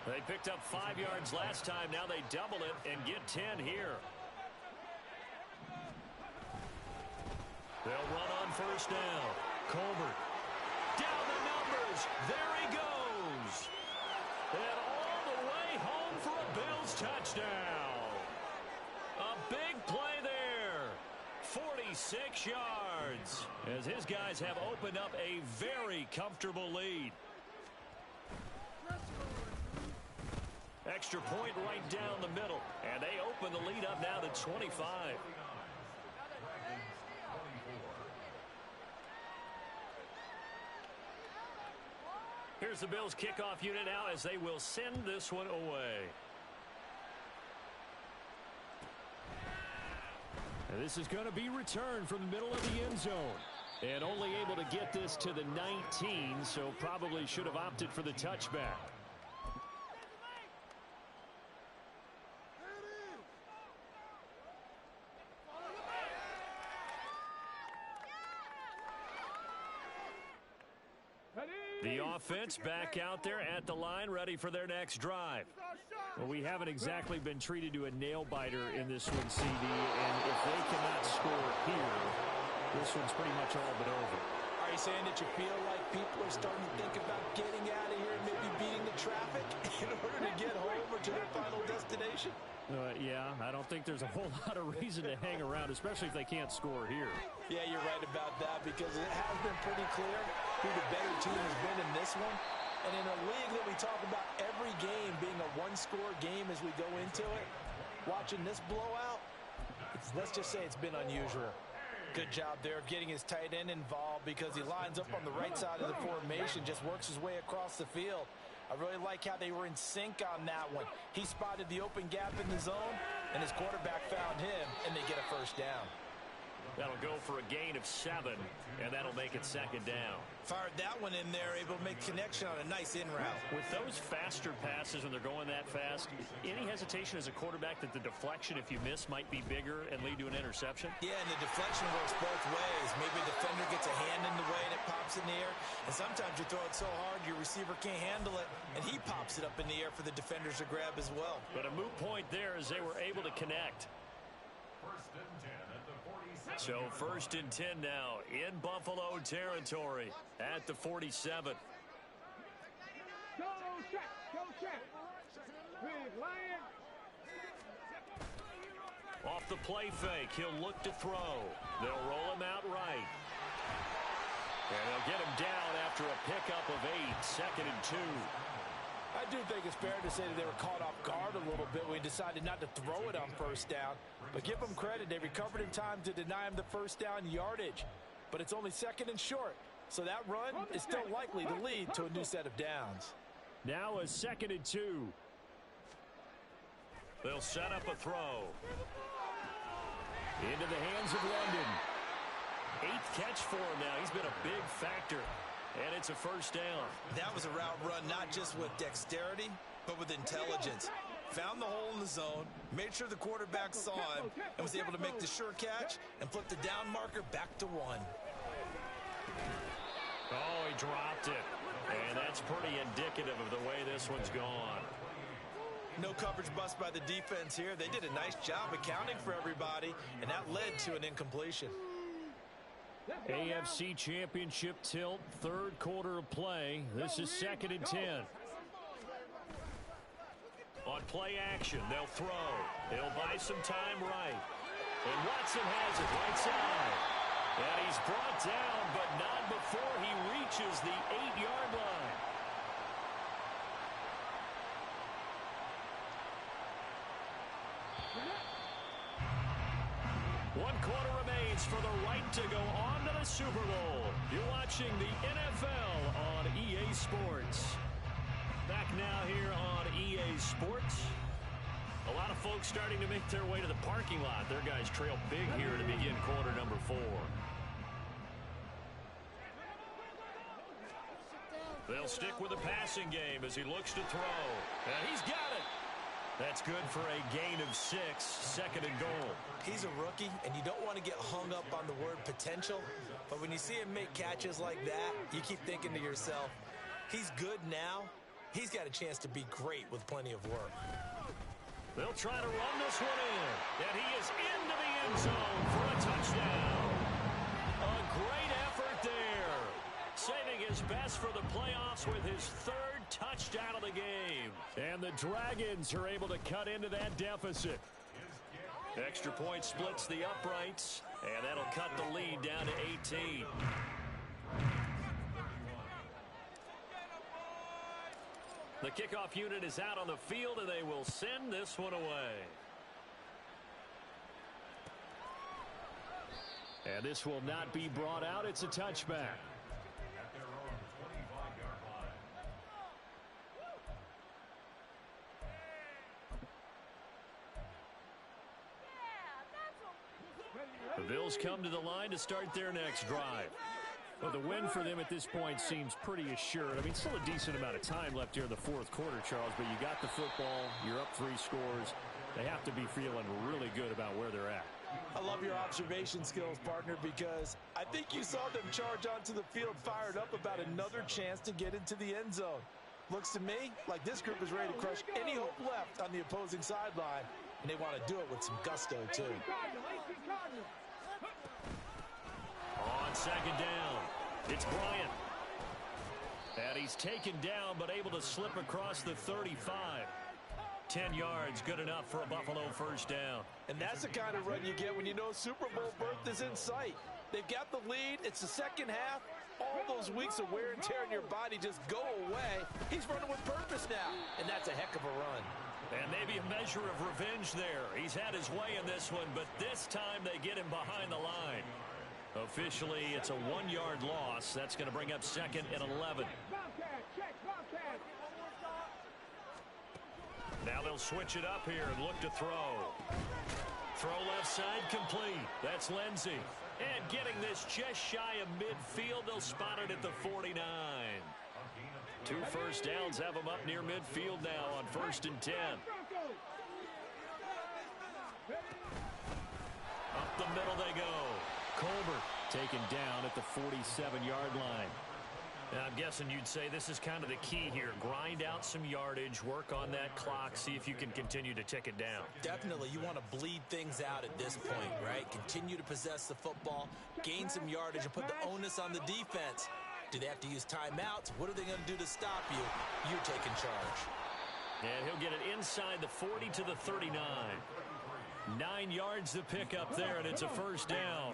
They picked up 5 yards last time. Now they double it and get 10 here. They'll run on 1st down. Colbert. Down the numbers. There he goes. And all the way home for a Bills touchdown. A big play there. 46 yards. As his guys have opened up a very comfortable lead. Extra point right down the middle. And they open the lead up now to 25. Here's the Bills kickoff unit now as they will send this one away. And this is going to be returned from the middle of the end zone. And only able to get this to the 19, so probably should have opted for the touchback. The offense back out there at the line, ready for their next drive. Well, we haven't exactly been treated to a nail-biter in this one, CD, and if they cannot score here, this one's pretty much all but over. Are you saying that you feel like people are starting to think about getting out of here and maybe beating the traffic in order to get home or to their final destination? Yeah, I don't think there's a whole lot of reason to hang around, especially if they can't score here. Yeah, you're right about that because it has been pretty clear who the better team has been in this one. And in a league that we talk about every game being a one-score game as we go into it, watching this blowout, let's just say it's been unusual. Good job there of getting his tight end involved because he lines up on the right side of the formation, just works his way across the field. I really like how they were in sync on that one. He spotted the open gap in the zone, and his quarterback found him, and they get a 1st down. That'll go for a gain of 7, and that'll make it 2nd down. Fired that one in there, able to make connection on a nice in route. With those faster passes when they're going that fast, any hesitation as a quarterback that the deflection, if you miss, might be bigger and lead to an interception? Yeah, and the deflection works both ways. Maybe a defender gets a hand in the way and it pops in the air, and sometimes you throw it so hard your receiver can't handle it, and he pops it up in the air for the defenders to grab as well. But a moot point there as they were able to connect. 1st and 10 at the 47. So 1st and 10 now in Buffalo territory at the 47. Go check. Big Lion. Off the play fake, he'll look to throw. They'll roll him out right. And they'll get him down after a pickup of 8, 2nd and 2. I do think it's fair to say that they were caught off guard a little bit when he decided not to throw it on 1st down. But give them credit, they recovered in time to deny him the 1st down yardage. But it's only 2nd and short, so that run is still likely to lead to a new set of downs. Now a 2nd and 2. They'll set up a throw. Into the hands of London. 8th catch for him now. He's been a big factor. And it's a first down. That was a route run not just with dexterity, but with intelligence. Found the hole in the zone, made sure the quarterback saw him, and was able to make the sure catch and flip the down marker back to 1. Oh, he dropped it. And that's pretty indicative of the way this one's gone. No coverage bust by the defense here. They did a nice job accounting for everybody, and that led to an incompletion. AFC Championship tilt, third quarter of play. This is 2nd and 10. On play action, they'll throw. They'll buy some time right. And Watson has it right side. And he's brought down, but not before he reaches the 8-yard line. One quarter remains for the right to go on to the Super Bowl. You're watching the NFL on EA Sports. Back now here on EA Sports. A lot of folks starting to make their way to the parking lot. Their guys trail big here to begin quarter number 4. They'll stick with the passing game as he looks to throw. And he's got it. That's good for a gain of 6, 2nd and goal. He's a rookie, and you don't want to get hung up on the word potential. But when you see him make catches like that, you keep thinking to yourself, he's good now. He's got a chance to be great with plenty of work. They'll try to run this one in. And he is into the end zone for a touchdown. A great effort there. Saving his best for the playoffs with his 3rd touchdown of the game. And the Dragons are able to cut into that deficit. Extra point splits the uprights. And that'll cut the lead down to 18. The kickoff unit is out on the field, and they will send this one away. And this will not be brought out. It's a touchback. At their own 25-yard line. The Bills come to the line to start their next drive. Well, the win for them at this point seems pretty assured. I mean, still a decent amount of time left here in the 4th quarter, Charles, but you got the football, you're up 3 scores. They have to be feeling really good about where they're at. I love your observation skills, partner, because I think you saw them charge onto the field fired up about another chance to get into the end zone. Looks to me like this group is ready to crush any hope left on the opposing sideline, and they want to do it with some gusto, too. On 2nd down, it's Bryant. And he's taken down, but able to slip across the 35. 10 yards, good enough for a Buffalo first down. And that's the kind of run you get when you know Super Bowl berth is in sight. They've got the lead. It's the second half. All those weeks of wear and tear in your body just go away. He's running with purpose now, and that's a heck of a run. And maybe a measure of revenge there. He's had his way in this one, but this time they get him behind the line. Officially, it's a 1-yard loss. That's going to bring up 2nd and 11. Now they'll switch it up here and look to throw. Throw left side complete. That's Lindsey. And getting this just shy of midfield, they'll spot it at the 49. 2 first downs have them up near midfield now on 1st and 10. Up the middle they go. Colbert taken down at the 47-yard line. Now, I'm guessing you'd say this is kind of the key here. Grind out some yardage, work on that clock, see if you can continue to tick it down. Definitely. You want to bleed things out at this point, right? Continue to possess the football, gain some yardage, and put the onus on the defense. Do they have to use timeouts? What are they going to do to stop you? You're taking charge. And he'll get it inside the 40 to the 39. 9 yards to pick up there, and it's a first down.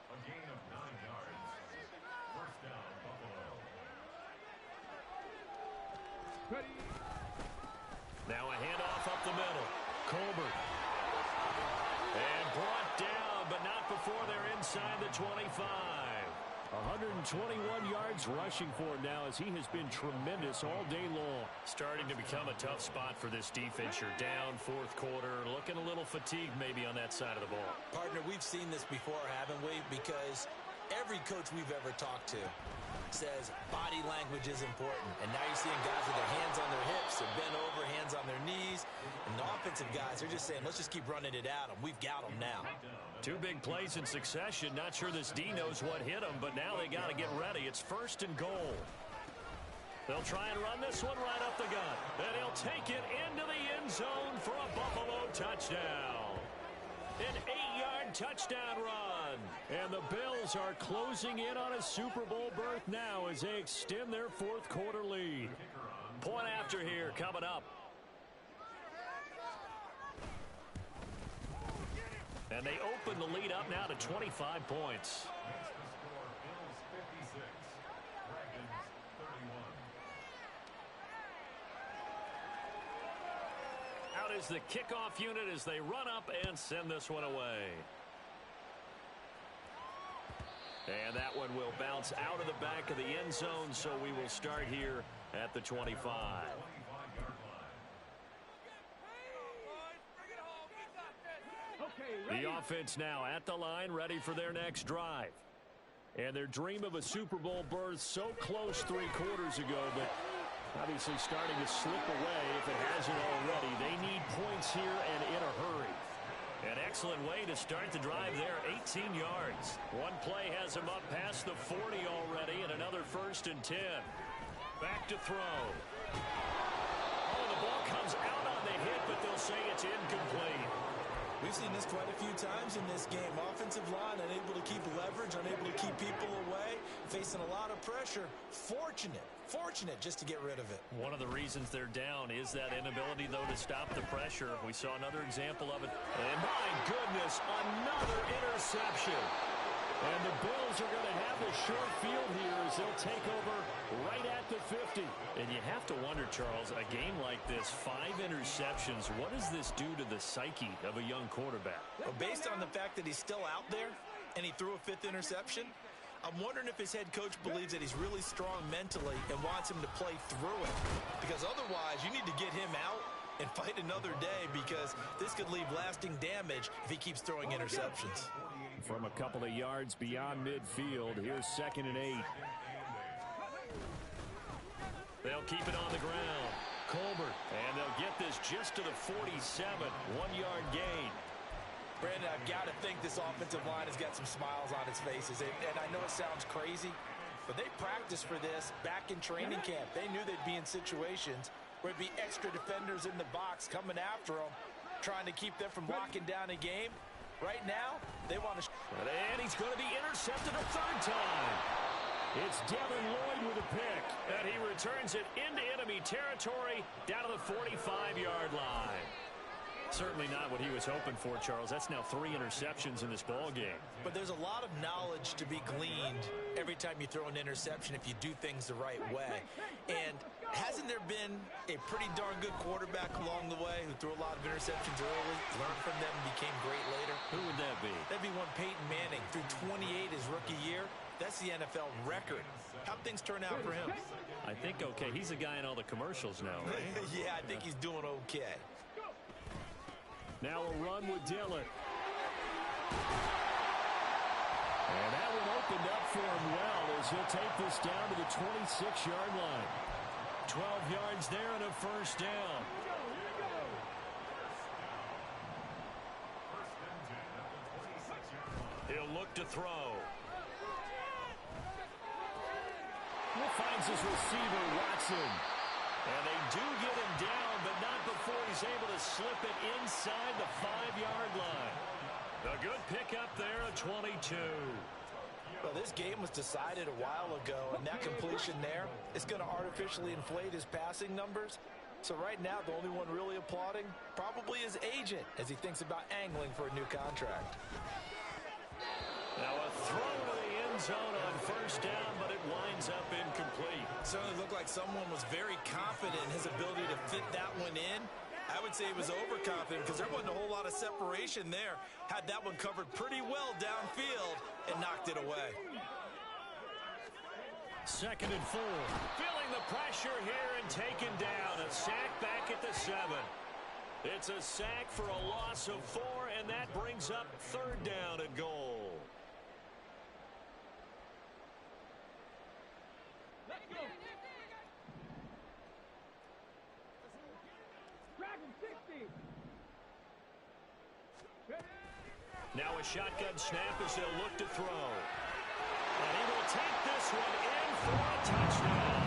A gain of 9 yards. First down, Buffalo. Now a handoff up the middle. Colbert. And brought down, but not before they're inside the 25. 121 yards rushing for him now as he has been tremendous all day long. Starting to become a tough spot for this defense. You're down 4th quarter, looking a little fatigued maybe on that side of the ball. Partner, we've seen this before, haven't we? Because every coach we've ever talked to says body language is important. And now you're seeing guys with their hands on their hips, they're bent over, hands on their knees. And the offensive guys, they're just saying, let's just keep running it at them. We've got them now. 2 big plays in succession. Not sure this D knows what hit him, but now they got to get ready. It's 1st and goal. They'll try and run this one right up the gut. And he'll take it into the end zone for a Buffalo touchdown. An 8-yard touchdown run. And the Bills are closing in on a Super Bowl berth now as they extend their 4th quarter lead. Point after here coming up. And they open the lead up now to 25 points. Out is the kickoff unit as they run up and send this one away. And that one will bounce out of the back of the end zone, so we will start here at the 25. The offense now at the line, ready for their next drive. And their dream of a Super Bowl berth so close 3 quarters ago, but obviously starting to slip away if it hasn't already. They need points here and in a hurry. An excellent way to start the drive there, 18 yards. One play has him up past the 40 already, and another 1st and 10. Back to throw. Oh, the ball comes out on the hit, but they'll say it's incomplete. We've seen this quite a few times in this game. Offensive line unable to keep leverage, unable to keep people away, facing a lot of pressure. Fortunate just to get rid of it. One of the reasons they're down is that inability, though, to stop the pressure. We saw another example of it. And my goodness, another interception. And the Bills are going to have the short field here as they'll take over right at the 50. And you have to wonder, Charles, a game like this, 5 interceptions, what does this do to the psyche of a young quarterback? Well, based on the fact that he's still out there and he threw a 5th interception, I'm wondering if his head coach believes that he's really strong mentally and wants him to play through it. Because otherwise, you need to get him out and fight another day, because this could leave lasting damage if he keeps throwing interceptions. From a couple of yards beyond midfield, here's 2nd and 8. They'll keep it on the ground. Colbert, and they'll get this just to the 47. 1-yard gain. Brandon, I've got to think this offensive line has got some smiles on its faces. And I know it sounds crazy, but they practiced for this back in training camp. They knew they'd be in situations where it'd be extra defenders in the box coming after them, trying to keep them from locking down a game. Right now, they want to... And he's going to be intercepted a 3rd time. It's Devin Lloyd with a pick, and he returns it into enemy territory down to the 45-yard line. Certainly not what he was hoping for, Charles. That's now 3 interceptions in this ball game. But there's a lot of knowledge to be gleaned every time you throw an interception if you do things the right way. And hasn't there been a pretty darn good quarterback along the way who threw a lot of interceptions early, learned from them, and became great later? Who would that be? That'd be one Peyton Manning. Threw 28 his rookie year. That's the NFL record. How'd things turn out for him? I think okay. He's a guy in all the commercials now, right? Yeah, I think he's doing okay. Now a run with Dillon. And that one opened up for him well as he'll take this down to the 26-yard line. 12 yards there and a 1st down. He'll look to throw. He finds his receiver, Watson. And they do get him down, but not before he's able to slip it inside the 5-yard line. A good pickup there at 22. Well, this game was decided a while ago, and that completion there is going to artificially inflate his passing numbers. So right now, the only one really applauding probably his agent as he thinks about angling for a new contract. Now a throw to the end zone on 1st down, but it winds up incomplete. Certainly looked like someone was very confident in his ability to fit that one in. I would say he was overconfident because there wasn't a whole lot of separation there. Had that one covered pretty well downfield and knocked it away. 2nd and 4. Feeling the pressure here and taken down. A sack back at the 7. It's a sack for a loss of 4, and that brings up 3rd down and goal. Now a shotgun snap as they'll look to throw. And he will take this one in for a touchdown.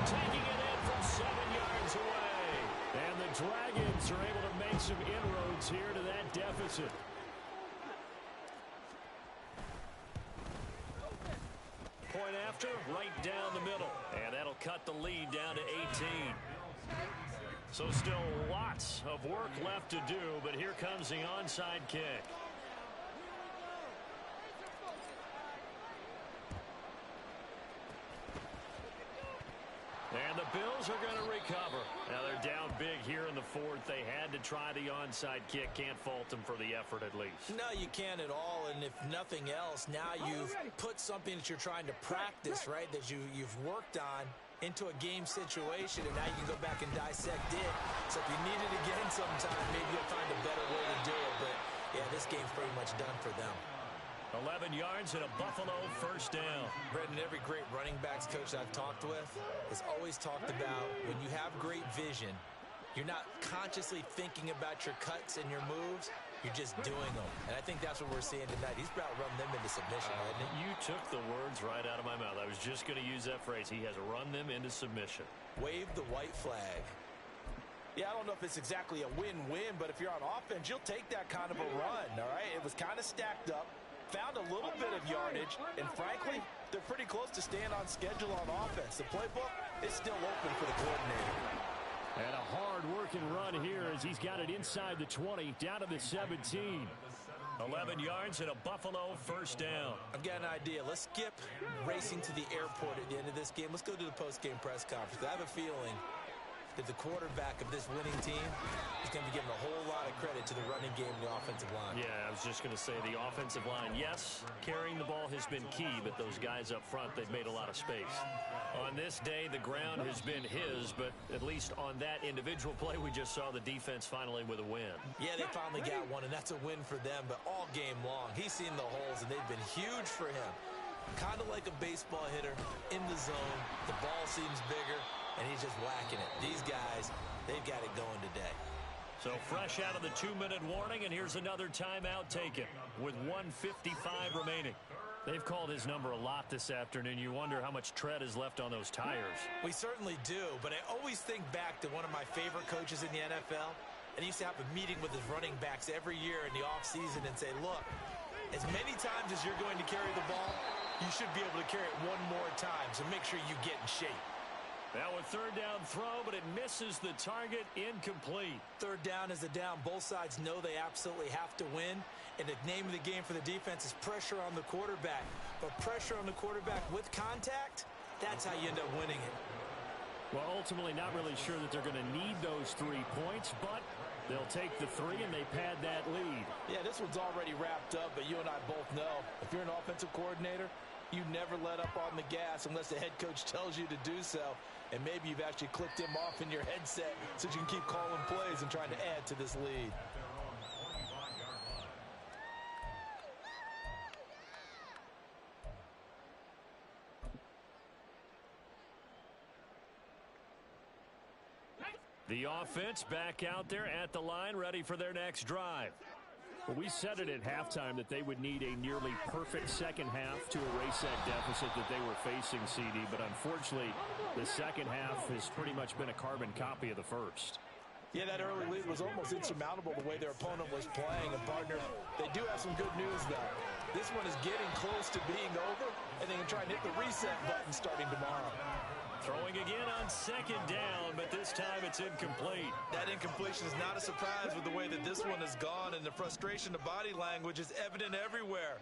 Taking it in from 7 yards away. And the Dragons are able to make some inroads here to that deficit. Point after, right down the middle. And that'll cut the lead down to 18. So still lots of work left to do, but here comes the onside kick. And the Bills are going to recover. Now they're down big here in the fourth. They had to try the onside kick. Can't fault them for the effort at least. No, you can't at all. And if nothing else, now you've put something that you're trying to practice, right, that you've worked on into a game situation, and now you can go back and dissect it. So if you need it again sometime, maybe you'll find a better way to do it. But, yeah, this game's pretty much done for them. 11 yards and a Buffalo first down. Brendan, every great running backs coach I've talked with has always talked about when you have great vision, you're not consciously thinking about your cuts and your moves. You're just doing them. And I think that's what we're seeing tonight. He's about to run them into submission, hasn't he? You took the words right out of my mouth. I was just going to use that phrase. He has run them into submission. Wave the white flag. Yeah, I don't know if it's exactly a win-win, but if you're on offense, you'll take that kind of a run, all right? It was kind of stacked up, found a little bit of yardage, and frankly, they're pretty close to staying on schedule on offense. The playbook is still open for the coordinator. And a hard-working run here as he's got it inside the 20, down to the 17. 11 yards and a Buffalo first down. I've got an idea. Let's skip racing to the airport at the end of this game. Let's go to the post-game press conference. I have a feeling that the quarterback of this winning team is going to be given a whole lot of credit to the running game and the offensive line. Yeah, I was just going to say the offensive line, yes, carrying the ball has been key, but those guys up front, they've made a lot of space. On this day, the ground has been his, but at least on that individual play, we just saw the defense finally with a win. Yeah, they finally got one, and that's a win for them, but all game long, he's seen the holes, and they've been huge for him. Kind of like a baseball hitter in the zone. The ball seems bigger, and he's just whacking it. These guys, they've got it going today. So fresh out of the 2-minute warning, and here's another timeout taken with 1:55 remaining. They've called his number a lot this afternoon. You wonder how much tread is left on those tires. We certainly do, but I always think back to one of my favorite coaches in the NFL, and he used to have a meeting with his running backs every year in the offseason and say, look, as many times as you're going to carry the ball, you should be able to carry it one more time, so make sure you get in shape. Now a third down throw, but it misses the target, incomplete. Third down is a down. Both sides know they absolutely have to win, and the name of the game for the defense is pressure on the quarterback. But pressure on the quarterback with contact, that's how you end up winning it. Well, ultimately not really sure that they're going to need those 3 points, but they'll take the 3 and they pad that lead. Yeah, this one's already wrapped up, but you and I both know if you're an offensive coordinator, you never let up on the gas unless the head coach tells you to do so. And maybe you've actually clicked him off in your headset so you can keep calling plays and trying to add to this lead. The offense back out there at the line, ready for their next drive. Well, we said it at halftime that they would need a nearly perfect second half to erase that deficit that they were facing, CD. But unfortunately, the second half has pretty much been a carbon copy of the first. Yeah, that early lead was almost insurmountable the way their opponent was playing. And, partner, they do have some good news, though. This one is getting close to being over, and they can try and hit the reset button starting tomorrow. Throwing again on second down, but this time it's incomplete. That incompletion is not a surprise with the way that this one has gone, and the frustration of body language is evident everywhere.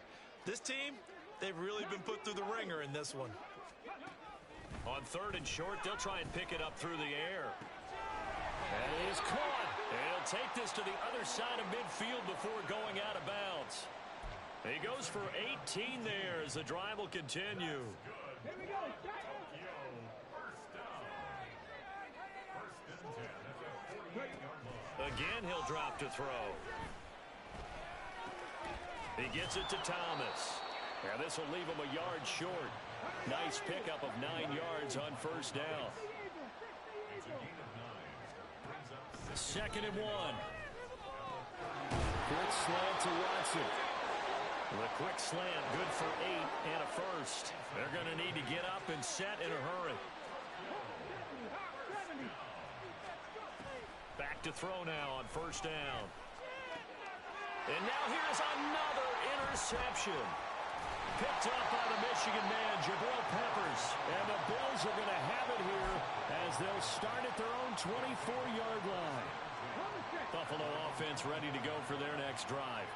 This team, they've really been put through the ringer in this one. On third and short, they'll try and pick it up through the air. And it is caught. And he'll take this to the other side of midfield before going out of bounds. He goes for 18 there as the drive will continue. Here we go. Again, he'll drop to throw. He gets it to Thomas. Now this will leave him a yard short. Nice pickup of 9 yards on first down. It's a gain of 9. Brings up 7. 2nd and 1. Quick slant to Watson. The quick slant, good for 8 and a first. They're going to need to get up and set in a hurry. Back to throw now on 1st down. And now here's another interception. Picked up by the Michigan man, Jabril Peppers. And the Bills are going to have it here as they'll start at their own 24-yard line. Buffalo offense ready to go for their next drive.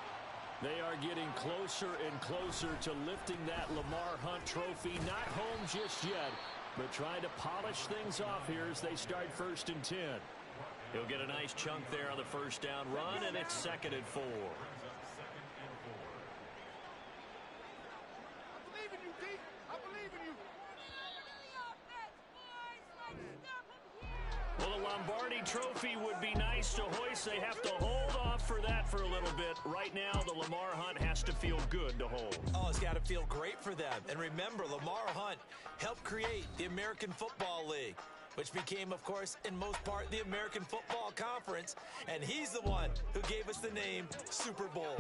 They are getting closer and closer to lifting that Lamar Hunt trophy. Not home just yet, but trying to polish things off here as they start 1st and 10. He'll get a nice chunk there on the 1st down run, and it's 2nd and 4. Well, the Lombardi Trophy would be nice to hoist. They have to hold off for that for a little bit. Right now, the Lamar Hunt has to feel good to hold. Oh, it's got to feel great for them. And remember, Lamar Hunt helped create the American Football League, which became, of course, in most part, the American Football Conference. And he's the one who gave us the name Super Bowl.